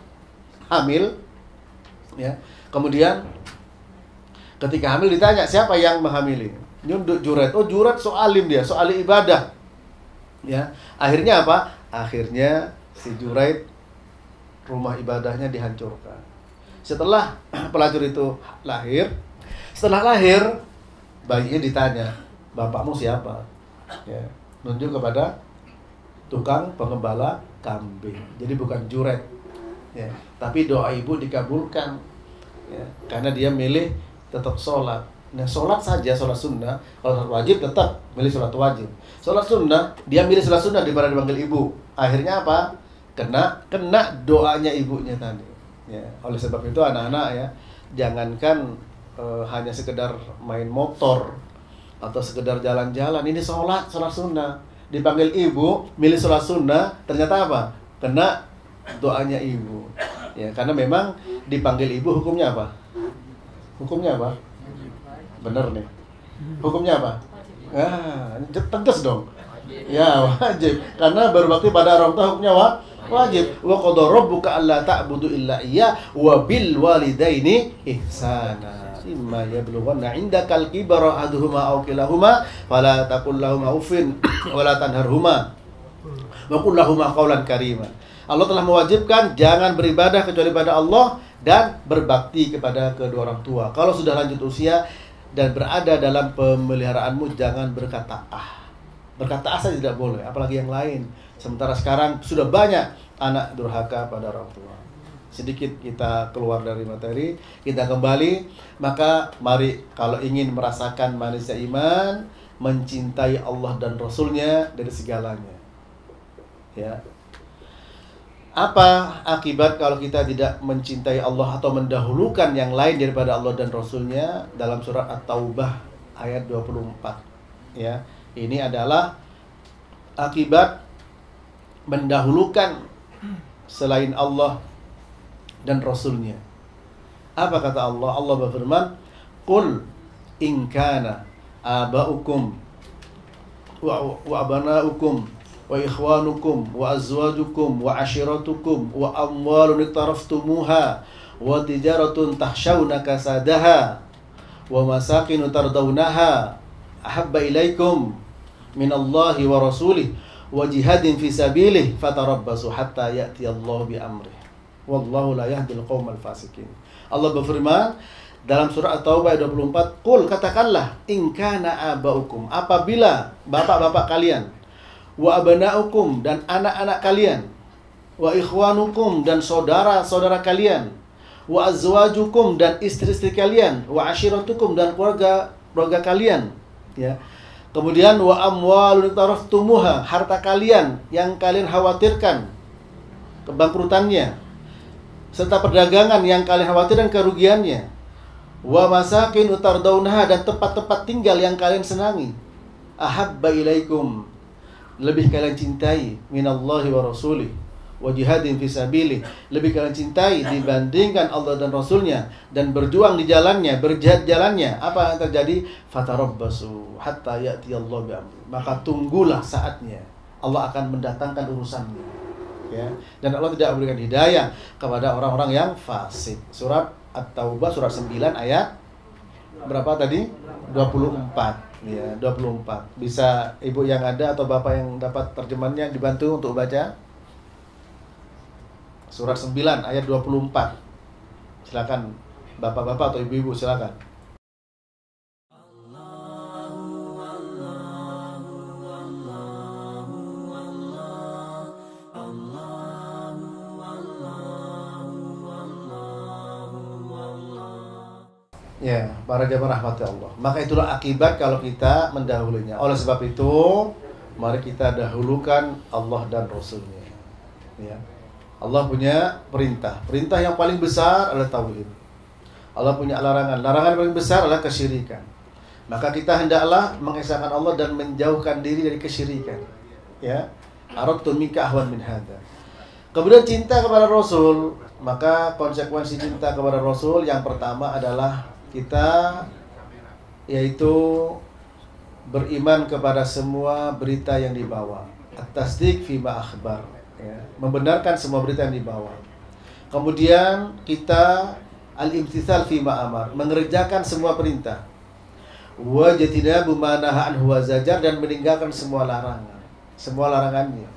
hamil, ya. Kemudian ketika hamil ditanya siapa yang menghamili. Nyunduk Juraid. Oh, Juraid soalim dia, soal ibadah. Ya. Akhirnya apa? Akhirnya si Juraid rumah ibadahnya dihancurkan. Setelah pelacur itu lahir, setelah lahir bayinya ditanya, bapakmu siapa? Ya, nunjuk kepada tukang pengembala kambing. Jadi bukan Juraid, ya, tapi doa ibu dikabulkan, ya, karena dia milih tetap sholat. Nah, sholat saja, sholat sunnah. Kalau sholat wajib tetap milih sholat wajib. Sholat sunnah, dia milih sholat sunnah daripada dipanggil ibu. Akhirnya apa? Kena doanya ibunya tadi. Ya, oleh sebab itu anak-anak, ya, jangankan hanya sekedar main motor atau sekedar jalan-jalan, ini sholat sunnah. Dipanggil ibu, milih sholat sunnah, ternyata apa? Kena doanya ibu. Ya, karena memang dipanggil ibu hukumnya apa? Hukumnya apa? Bener nih. Hukumnya apa? Tegas dong. Ya, wajib. Karena berbakti pada orang tua hukumnya wajib. Wa qada rabbuka alla ta'budu illa iyyah wa bil walidaini ihsana. Imma yablughanna 'indakal kibara ahaduhuma aw kilahuma fala taqul lahumā uffin wa la tanharhumā wa qul lahumā qawlan karīmā. Allah telah mewajibkan jangan beribadah kecuali pada Allah dan berbakti kepada kedua orang tua. Kalau sudah lanjut usia dan berada dalam pemeliharaanmu, jangan berkata ah. Berkata ah saja tidak boleh, apalagi yang lain. Sementara sekarang sudah banyak anak durhaka pada orang tua. Sedikit kita keluar dari materi, kita kembali. Maka mari kalau ingin merasakan manisnya iman, mencintai Allah dan Rasulnya dari segalanya. Ya. Apa akibat kalau kita tidak mencintai Allah atau mendahulukan yang lain daripada Allah dan Rasulnya? Dalam surat At-Taubah ayat 24. Ya, ini adalah akibat mendahulukan selain Allah dan Rasulnya. Apa kata Allah? Allah berfirman, "Qul in kana aba'ukum wa abana'ukum wa ikhwanukum wa azwajukum wa ashiratukum wa amwalun iktaraftumuha wa tijaratun tahshawna kasadaha wa masakinu tardawnaha ahabba ilaikum minallahi wa rasulih wa jihadin fi sabilihi fatarabbasu hatta ya'tiyallahu bi amrih. Wallahu la yahdil qaumal fasikin. Allah berfirman dalam surah At-Taubah ayat 24, "Qul katakanlah, in kana abaukum," apabila bapak-bapak kalian, wa abanaukum dan anak-anak kalian, wa ikhwanukum dan saudara-saudara kalian, wa azwajukum dan istri-istri kalian, wa ashiratukum dan keluarga kalian, ya. Kemudian wa amwalun taraftumuha, harta kalian yang kalian khawatirkan kebangkrutannya, serta perdagangan yang kalian khawatirkan kerugiannya, wa masakin utardaunaha dan tempat-tempat tinggal yang kalian senangi, ahabba ilaikum, lebih kalian cintai, minallahi wa rasulih, wa jihadin fi sabilih, lebih kalian cintai dibandingkan Allah dan Rasulnya, dan berjuang di jalannya, berjihad jalannya. Apa yang terjadi? Fatarabbasu hatta ya'tiyallahu bi amri, maka tunggulah saatnya Allah akan mendatangkan urusannya, ya. Dan Allah tidak memberikan hidayah kepada orang-orang yang fasik. Surat At-Taubah surat 9 ayat berapa tadi? 24. Ya, 24. Bisa ibu yang ada atau bapak yang dapat terjemahannya dibantu untuk baca? Surat 9 ayat 24. Silakan bapak-bapak atau ibu-ibu, silakan. Ya, para jamaah rahmati Allah. Maka itulah akibat kalau kita mendahulunya. Oleh sebab itu, mari kita dahulukan Allah dan Rasulnya. Ya. Allah punya perintah. Perintah yang paling besar adalah tauhid. Allah punya larangan. Larangan yang paling besar adalah kesyirikan. Maka kita hendaklah mengesahkan Allah dan menjauhkan diri dari kesyirikan. Ya. Aradtu minka ahwan min hadza. Kemudian cinta kepada Rasul, maka konsekuensi cinta kepada Rasul yang pertama adalah kita yaitu beriman kepada semua berita yang dibawa. At-tasdiq fima akhbar, ya, membenarkan semua berita yang dibawa. Kemudian kita al-imtithal fima amar, mengerjakan semua perintah. Wa jatinabu ma nahaa anhu wa zajar, dan meninggalkan semua larangan, semua larangannya.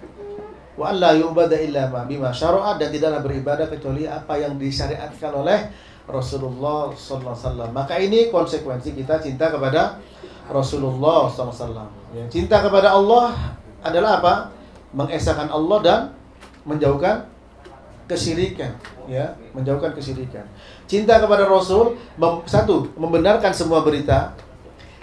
Wa alla yu'bada illa ma bima syara'a, dan tidaklah beribadah kecuali apa yang disyariatkan oleh Rasulullah SAW. Maka ini konsekuensi kita cinta kepada Rasulullah SAW. Ya, cinta kepada Allah adalah apa? Mengesahkan Allah dan menjauhkan kesyirikan. Ya, menjauhkan kesyirikan. Cinta kepada Rasul, satu, membenarkan semua berita.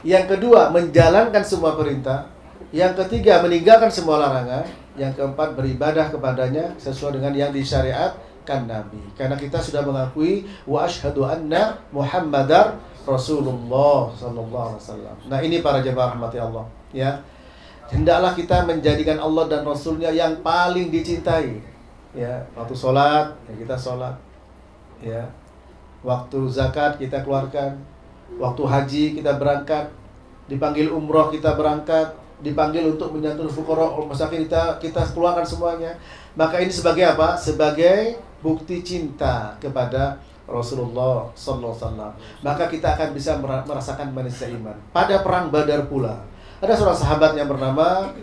Yang kedua, menjalankan semua perintah. Yang ketiga, meninggalkan semua larangan. Yang keempat, beribadah kepadanya sesuai dengan yang disyariatkan Nabi. Karena kita sudah mengakui wa asyhadu anna Muhammadar Rasulullah sallallahu alaihi wasallam. Nah, ini para jemaah rahmati Allah, ya. Hendaklah kita menjadikan Allah dan Rasulnya yang paling dicintai. Ya, waktu sholat, ya kita sholat. Ya. Waktu zakat kita keluarkan. Waktu haji kita berangkat. Dipanggil umroh kita berangkat. Dipanggil untuk menyantun fuqara masakin kita keluarkan semuanya. Maka ini sebagai apa? Sebagai bukti cinta kepada Rasulullah sallallahu alaihi wasallam. Maka kita akan bisa merasakan manisnya iman. Pada perang Badar pula, ada seorang sahabat yang bernama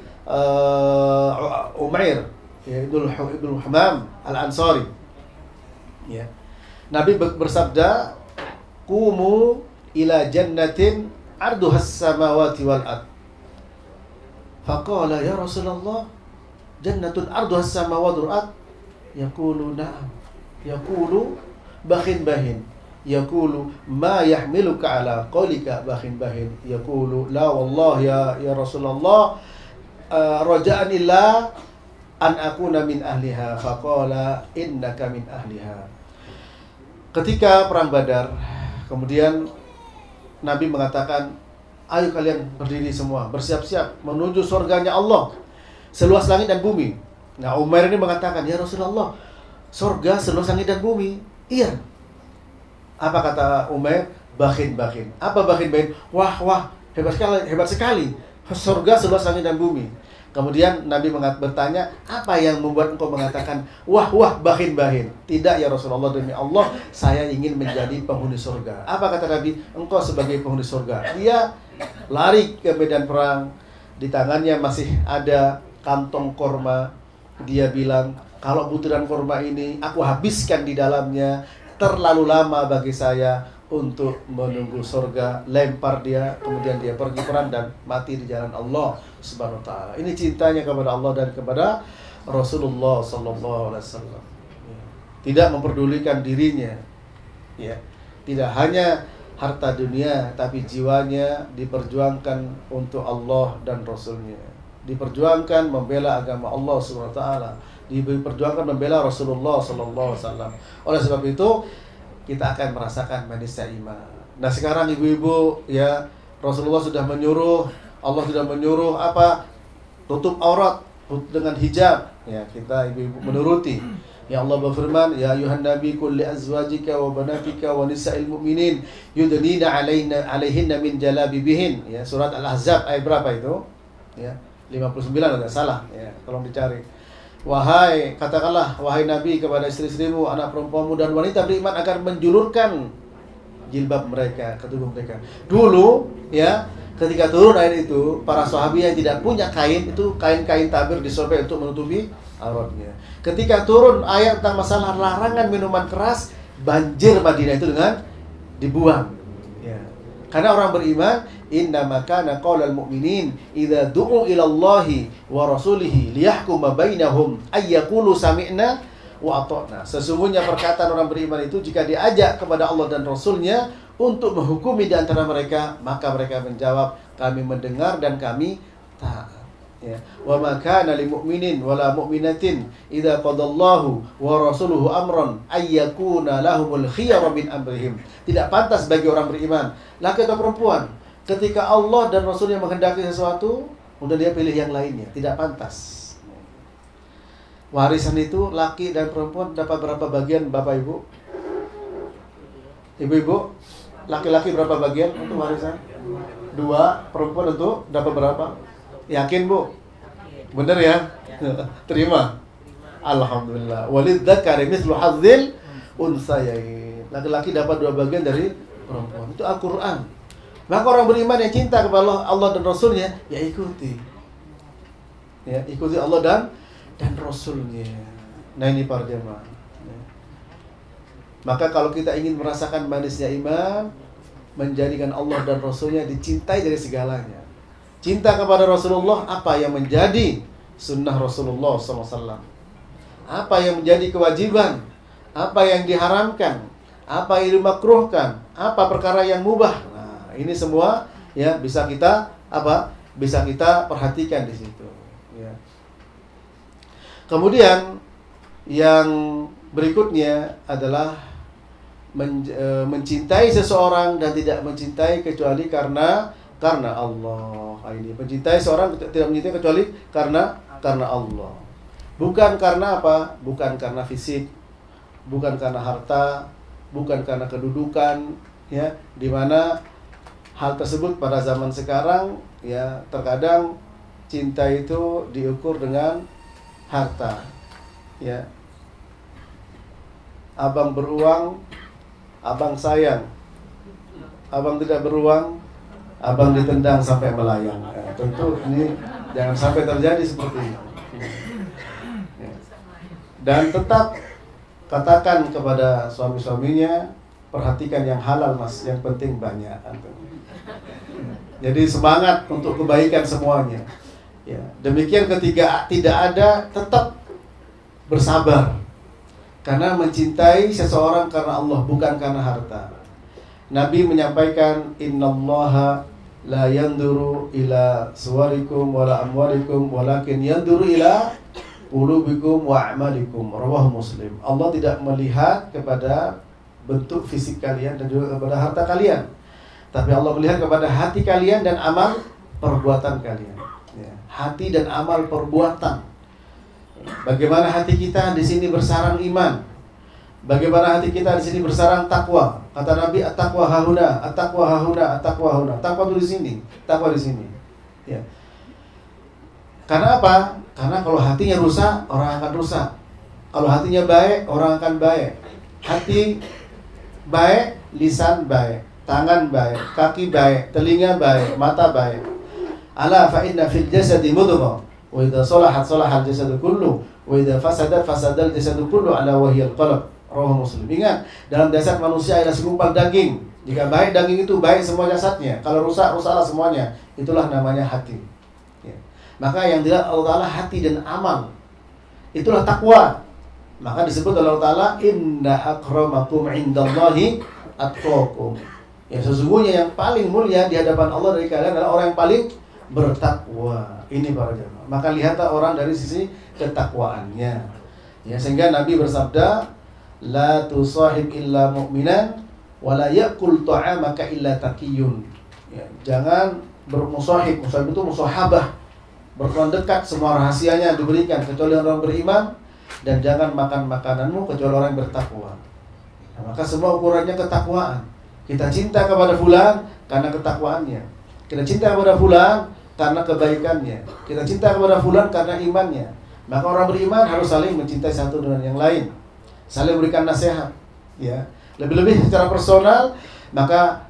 Umair, ya, Ibnu Hamam Al-Ansari. Ya. Nabi bersabda, "Qumu ila jannatin arduhas samawati wal ard." Faqala, "Ya Rasulullah, jannatun arduhas samawati wal ard?" Yaqulu na'am. Yaqulu bakhin bahin. Yaqulu ma yahmiluka ala qawlika bakhin bahin. Yaqulu la wallah ya Rasulullah, raja'an illa an akuna min ahliha. Faqala innaka min ahliha. Ketika perang Badar, kemudian Nabi mengatakan, "Ayo kalian berdiri semua, bersiap-siap menuju surganya Allah seluas langit dan bumi." Nah, Umar ini mengatakan, "Ya Rasulullah, surga seluas langit dan bumi." Iya. Apa kata Umar? Bakhin. Apa bakhin? Wah, hebat sekali. Surga seluas langit dan bumi. Kemudian Nabi bertanya, "Apa yang membuat engkau mengatakan wah, bakhin?" "Tidak ya Rasulullah, demi Allah, saya ingin menjadi penghuni surga." Apa kata Nabi? "Engkau sebagai penghuni surga." Dia lari ke medan perang, di tangannya masih ada kantong korma. Dia bilang, kalau butiran korma ini aku habiskan di dalamnya, terlalu lama bagi saya untuk menunggu surga. Lempar dia, kemudian dia pergi perang dan mati di jalan Allah Subhanahu wa taala. Ini cintanya kepada Allah dan kepada Rasulullah sallallahu alaihi wasallam. Tidak memperdulikan dirinya. Ya. Tidak hanya harta dunia, tapi jiwanya diperjuangkan untuk Allah dan Rasulnya. Diperjuangkan membela agama Allah Subhanahu wa taala, diperjuangkan membela Rasulullah sallallahu alaihi wasallam. Oleh sebab itu, kita akan merasakan manisnya iman. Nah, sekarang ibu-ibu, ya, Rasulullah sudah menyuruh, Allah sudah menyuruh apa? Tutup aurat dengan hijab. Ya, kita ibu-ibu menuruti. Ya, Allah berfirman, ya ayuhan nabi qul li azwajika wa banatika wa nisa'il mu'minin yudnina 'alaihinna min jalabibihin. Ya, surat Al-Ahzab ayat berapa itu? Ya, 59 enggak salah. Ya, tolong dicari. Katakanlah wahai Nabi kepada istri-istrimu, anak perempuanmu dan wanita beriman agar menjulurkan jilbab mereka ke tubuh mereka. Dulu, ya, ketika turun ayat itu, para sahabat yang tidak punya kain, itu kain-kain tabir disobek untuk menutupi auratnya. Ketika turun ayat tentang masalah larangan minuman keras, banjir Madinah itu dengan dibuang. Ya. Karena orang beriman, innama kana qaulal mu'minin idza du'u ila Allahi wa rasulihi liyahkuma bainahum ay yaqulu sami'na wa ata'na. Sesungguhnya perkataan orang beriman itu jika diajak kepada Allah dan Rasulnya untuk menghukumi di antara mereka, maka mereka menjawab, kami mendengar dan kami taat. Ya. Wa ma kana lil mu'minin wala mu'minatin idza qadallahu wa rasuluhu amran ay yakuna lahumul khiyara min amrihim. Tidak pantas bagi orang beriman, laki atau perempuan, ketika Allah dan Rasulnya menghendaki sesuatu, udah dia pilih yang lainnya. Tidak pantas. Warisan itu laki dan perempuan dapat berapa bagian, Bapak Ibu? Ibu-ibu, laki-laki berapa bagian untuk warisan? 2, perempuan untuk dapat berapa? Yakin, Bu? Benar ya? Terima. Alhamdulillah. Walidzakari mithlu hadzil unsayain. Laki-laki dapat 2 bagian dari perempuan. Itu Al-Qur'an. Maka orang beriman yang cinta kepada Allah dan Rasulnya, ya ikuti. Ya, ikuti Allah dan Rasulnya. Nah, ini para jemaah. Maka kalau kita ingin merasakan manisnya iman, menjadikan Allah dan Rasulnya dicintai dari segalanya. Cinta kepada Rasulullah, apa yang menjadi sunnah Rasulullah SAW, apa yang menjadi kewajiban, apa yang diharamkan, apa yang dimakruhkan, apa perkara yang mubah. Nah, ini semua ya bisa kita bisa kita perhatikan di situ. Ya. Kemudian yang berikutnya adalah mencintai seseorang dan tidak mencintai kecuali karena Allah. Ini mencintai seorang tidak mencintai kecuali karena Allah. Bukan karena apa? Bukan karena fisik, bukan karena harta, bukan karena kedudukan, ya. Di mana hal tersebut pada zaman sekarang ya terkadang cinta itu diukur dengan harta. Ya. Abang beruang, abang sayang. Abang tidak beruang, abang ditendang sampai melayang. Ya, tentu ini jangan sampai terjadi seperti ini. Ya. Dan tetap katakan kepada suami-suaminya, perhatikan yang halal mas, yang penting banyak. Jadi semangat untuk kebaikan semuanya. Ya. Demikian ketika tidak ada, tetap bersabar. Karena mencintai seseorang karena Allah, bukan karena harta. Nabi menyampaikan, innallaha la yanduru ila suwarikum wala amwalikum walakin yanduru ila qulubikum wa a'malikum. Rawahu Muslim. Allah tidak melihat kepada bentuk fisik kalian dan juga kepada harta kalian, tapi Allah melihat kepada hati kalian dan amal perbuatan kalian. Ya. Hati dan amal perbuatan. Bagaimana hati kita di sini bersarang iman? Bagaimana hati kita di sini bersarang takwa? Kata Nabi, at-taqwa hahuna, at-taqwa hahuna, at-taqwa hahuna. Takwa itu di sini, takwa di sini. Ya. Karena apa? Karena kalau hatinya rusak, orang akan rusak. Kalau hatinya baik, orang akan baik. Hati baik, lisan baik, tangan baik, kaki baik, telinga baik, mata baik. Ala fa inna fil jasadi mudghah Wa idza salahat salahal jasadu kullu, wa idza fasadat fasadal jasadu kullu ala wahyal qalb. Rawahu Muslim. Ingat, dalam dasar manusia adalah segumpal daging. Jika baik daging itu baik semua jasadnya. Kalau rusak rusaklah semuanya. Itulah namanya hati. Ya. Maka yang dilihat Allah Ta'ala hati dan amal. Itulah takwa. Maka disebut oleh Allah Ta'ala, inna akramakum indallahi atqakum. Ya, sesungguhnya yang paling mulia di hadapan Allah dari kalian adalah orang yang paling bertakwa. Ini para jemaah. Maka lihatlah orang dari sisi ketakwaannya. Ya, sehingga Nabi bersabda, la tusahib illa mu'minan wa la ya'kul ta'amaka illa taqiyun. Ya, jangan bermusahib. Musahib itu musahabah. Berteman dekat, semua rahasianya diberikan kecuali orang beriman, dan jangan makan makananmu kecuali orang yang bertakwa. Nah, maka semua ukurannya ketakwaan. Kita cinta kepada fulan karena ketakwaannya. Kita cinta kepada fulan karena kebaikannya. Kita cinta kepada fulan karena imannya. Maka orang beriman harus saling mencintai satu dengan yang lain, saling memberikan nasihat. Ya, lebih-lebih secara personal, maka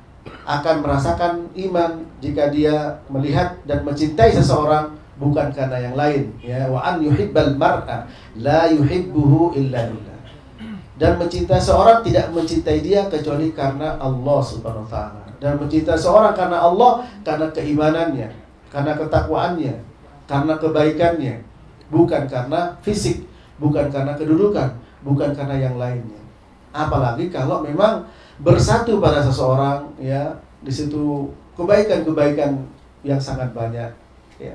akan merasakan iman jika dia melihat dan mencintai seseorang bukan karena yang lain. Ya, wa an yuhibbal mar'a la yuhibbuhu illa lillah. Dan mencintai seorang tidak mencintai dia kecuali karena Allah Subhanahu wa taala. Dan mencintai seorang karena Allah karena keimanannya, karena ketakwaannya, karena kebaikannya, bukan karena fisik, bukan karena kedudukan, bukan karena yang lainnya. Apalagi kalau memang bersatu pada seseorang, ya, di situ kebaikan-kebaikan yang sangat banyak, ya,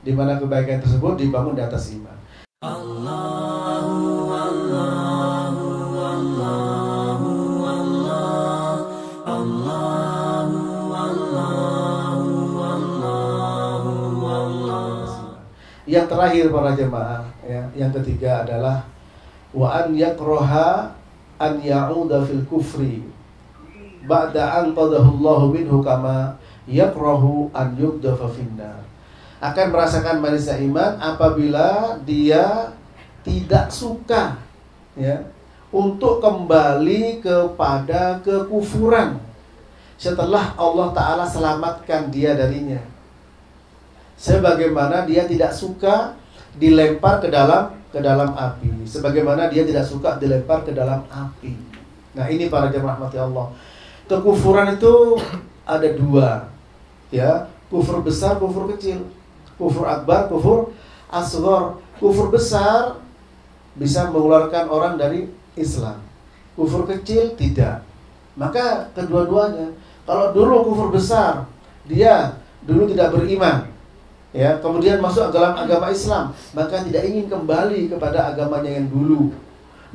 di mana kebaikan tersebut dibangun di atas iman. Allahu Allahu Allahu Allah Allahu Allahu Allahu Allah. Yang terakhir para jemaah, ya, yang ketiga adalah wa an yakraha an ya'uda fil kufri ba'da an qadahu Allahu minhu kama yakrahu an yugdafa finnar. Akan merasakan manisnya iman apabila dia tidak suka, ya, untuk kembali kepada kekufuran setelah Allah Ta'ala selamatkan dia darinya. Sebagaimana dia tidak suka dilempar ke dalam api, sebagaimana dia tidak suka dilempar ke dalam api. Nah, ini para jemaah rahmati Allah. Kekufuran itu ada dua, ya, kufur besar, kufur kecil. Kufur akbar, kufur asghar. Kufur besar bisa mengeluarkan orang dari Islam. Kufur kecil tidak. Maka kedua-duanya, kalau dulu kufur besar, dia dulu tidak beriman, ya, kemudian masuk ke dalam agama Islam, maka tidak ingin kembali kepada agamanya yang dulu.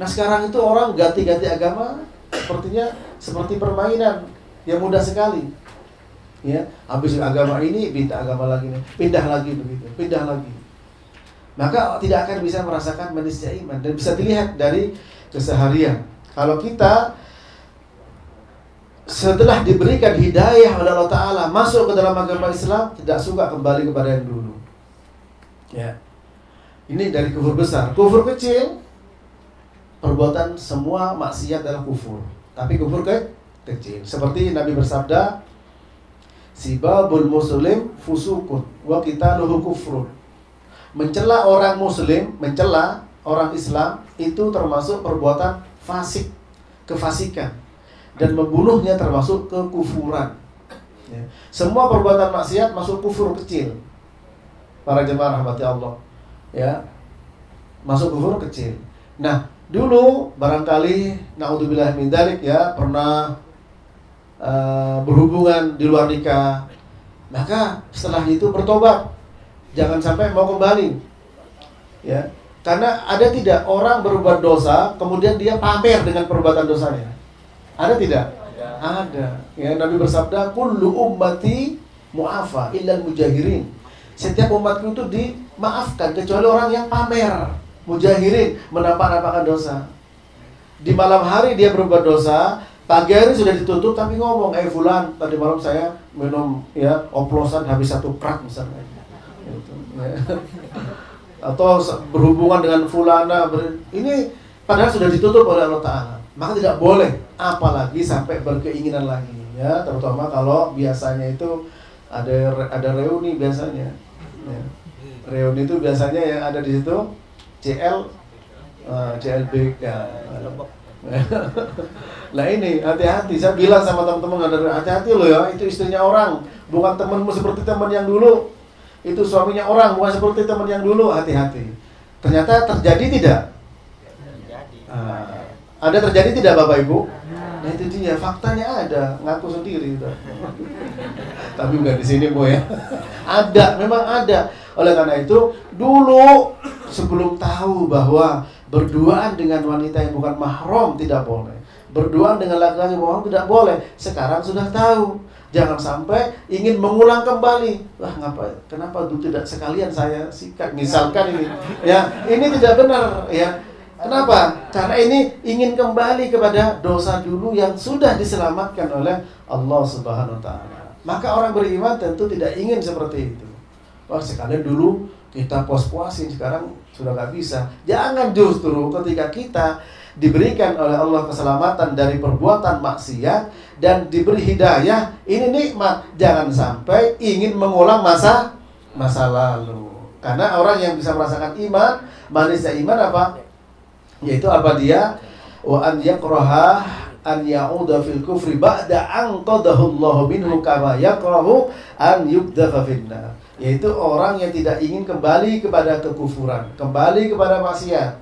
Nah, sekarang itu orang ganti-ganti agama sepertinya seperti permainan yang mudah sekali. Ya, habis agama ini pindah agama lagi, pindah lagi begitu, pindah lagi. Maka tidak akan bisa merasakan manisnya iman, dan bisa dilihat dari keseharian. Kalau kita setelah diberikan hidayah oleh Allah Ta'ala masuk ke dalam agama Islam, tidak suka kembali kepada yang dulu. Ya, ini dari kufur besar. Kufur kecil, perbuatan semua maksiat adalah kufur, tapi kufur kecil. Seperti Nabi bersabda, sibabul muslim fusukun wa qitaluhu kufrun. Mencela orang muslim, mencela orang Islam itu termasuk perbuatan fasik, kefasikan, dan membunuhnya termasuk kekufuran. Ya. Semua perbuatan maksiat masuk kufur kecil. Para jemaah rahmati Allah, ya, masuk kufur kecil. Nah, dulu barangkali naudzubillah min dzalik, ya, pernah berhubungan di luar nikah, maka setelah itu bertobat, jangan sampai mau kembali, ya, karena ada tidak orang berbuat dosa kemudian dia pamer dengan perbuatan dosanya? Ada tidak? Ada. Ya, Nabi bersabda, kullu ummati mu'afa illal mujahirin. Setiap umatku itu dimaafkan kecuali orang yang pamer, mujahirin, menampak-nampakkan dosa. Di malam hari dia berbuat dosa, pagi hari sudah ditutup tapi ngomong, fulan, tadi malam saya minum, ya, oplosan habis 1 krat misalnya. Gitu, ya. Atau berhubungan dengan fulana, ini padahal sudah ditutup oleh Allah Ta'ala. Maka tidak boleh, apalagi sampai berkeinginan lagi, ya, terutama kalau biasanya itu ada reuni biasanya, ya. Reuni itu biasanya yang ada di situ CLB ya. Nah ini hati-hati, saya bilang sama teman-teman, hati-hati loh ya, itu istrinya orang, bukan temanmu seperti teman yang dulu. Itu suaminya orang, bukan seperti teman yang dulu, hati-hati. Ternyata terjadi tidak? Ada terjadi tidak Bapak Ibu? Nah itu dia, faktanya ada, ngaku sendiri. Tapi bukan di sini Bu ya. Ada, memang ada. Oleh karena itu, dulu sebelum tahu bahwa berduaan dengan wanita yang bukan mahram tidak boleh, berduaan dengan laki-laki yang mahram tidak boleh, sekarang sudah tahu. Jangan sampai ingin mengulang kembali. Wah, kenapa dulu tidak sekalian saya sikat, misalkan ini. Ya, ini tidak benar ya. Kenapa? Karena ini ingin kembali kepada dosa dulu yang sudah diselamatkan oleh Allah Subhanahu wa taala. Maka orang beriman tentu tidak ingin seperti itu. Wah, sekalian dulu kita puas-puasin, sekarang sudah gak bisa. Jangan, justru ketika kita diberikan oleh Allah keselamatan dari perbuatan maksiat dan diberi hidayah, ini nikmat. Jangan sampai ingin mengulang masa lalu. Karena orang yang bisa merasakan iman, manisnya iman apa? Yaitu apa dia? Wa an yakraha an ya'uda fil kufri ba'da an qadahu Allahu minhu kama yakrahu an yubdafa finnar. Yaitu orang yang tidak ingin kembali kepada kekufuran, kembali kepada maksiat,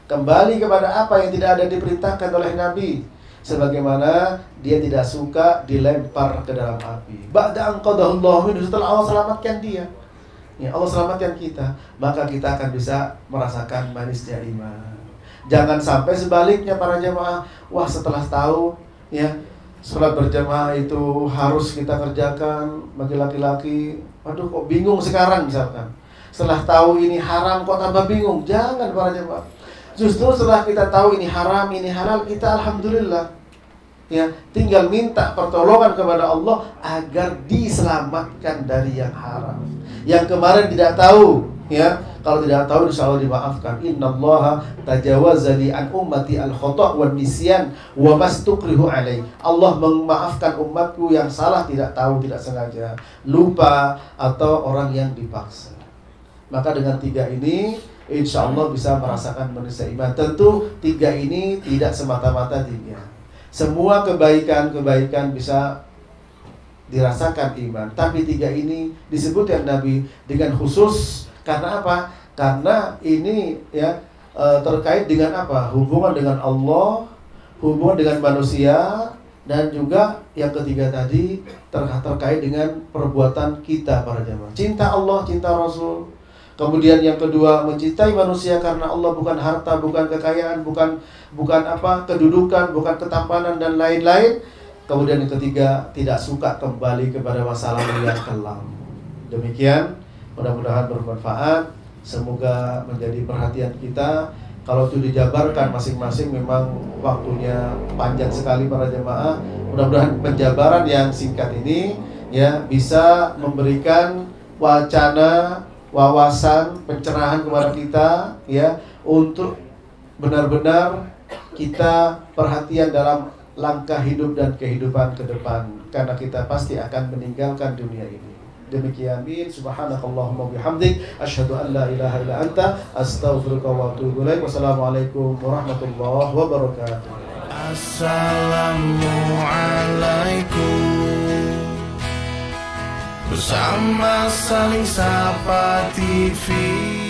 kembali kepada apa yang tidak ada diperintahkan oleh Nabi, sebagaimana dia tidak suka dilempar ke dalam api. Ba'da an qadahu Allahu minhu, setelah Allah selamatkan dia, ya Allah selamatkan kita, maka kita akan bisa merasakan manisnya iman. Jangan sampai sebaliknya para jemaah, wah setelah tahu ya sholat berjamaah itu harus kita kerjakan bagi laki-laki, waduh kok bingung sekarang misalkan. Setelah tahu ini haram kok tambah bingung. Jangan para jemaah. Justru setelah kita tahu ini haram, ini halal, kita alhamdulillah ya, tinggal minta pertolongan kepada Allah agar diselamatkan dari yang haram. Yang kemarin tidak tahu ya, kalau tidak tahu insya Allah dimaafkan. Innallaha tajawaza li an ummati al-khata' wan nisyan wa mastukrihu alaih. Allah memaafkan umatku yang salah, tidak tahu, tidak sengaja, lupa, atau orang yang dipaksa. Maka dengan 3 ini insya Allah bisa merasakan manusia iman. Tentu 3 ini tidak semata-mata 3. Semua kebaikan bisa dirasakan iman, tapi 3 ini disebutkan Nabi dengan khusus. Karena apa? Karena ini ya terkait dengan apa? Hubungan dengan Allah, hubungan dengan manusia, dan juga yang ketiga tadi terkait dengan perbuatan kita para jemaah. Cinta Allah, cinta Rasul. Kemudian yang kedua, mencintai manusia karena Allah, bukan harta, bukan kekayaan, bukan apa? Kedudukan, bukan ketampanan dan lain-lain. Kemudian yang ketiga, tidak suka kembali kepada masa lalu yang kelam. Demikian. Mudah-mudahan bermanfaat. Semoga menjadi perhatian kita. Kalau itu dijabarkan masing-masing, memang waktunya panjang sekali para jemaah. Mudah-mudahan penjabaran yang singkat ini ya bisa memberikan wacana, wawasan, pencerahan kepada kita ya, untuk benar-benar kita perhatian dalam langkah hidup dan kehidupan ke depan, karena kita pasti akan meninggalkan dunia ini. Demikian, subhanakallahumma bihamdik, asyhadu an la ilaha illa anta, astaghfiruka wa atubu ilaik. Wassalamualaikum warahmatullahi wabarakatuh. Assalamualaikum. Bersama Saling Sapa TV.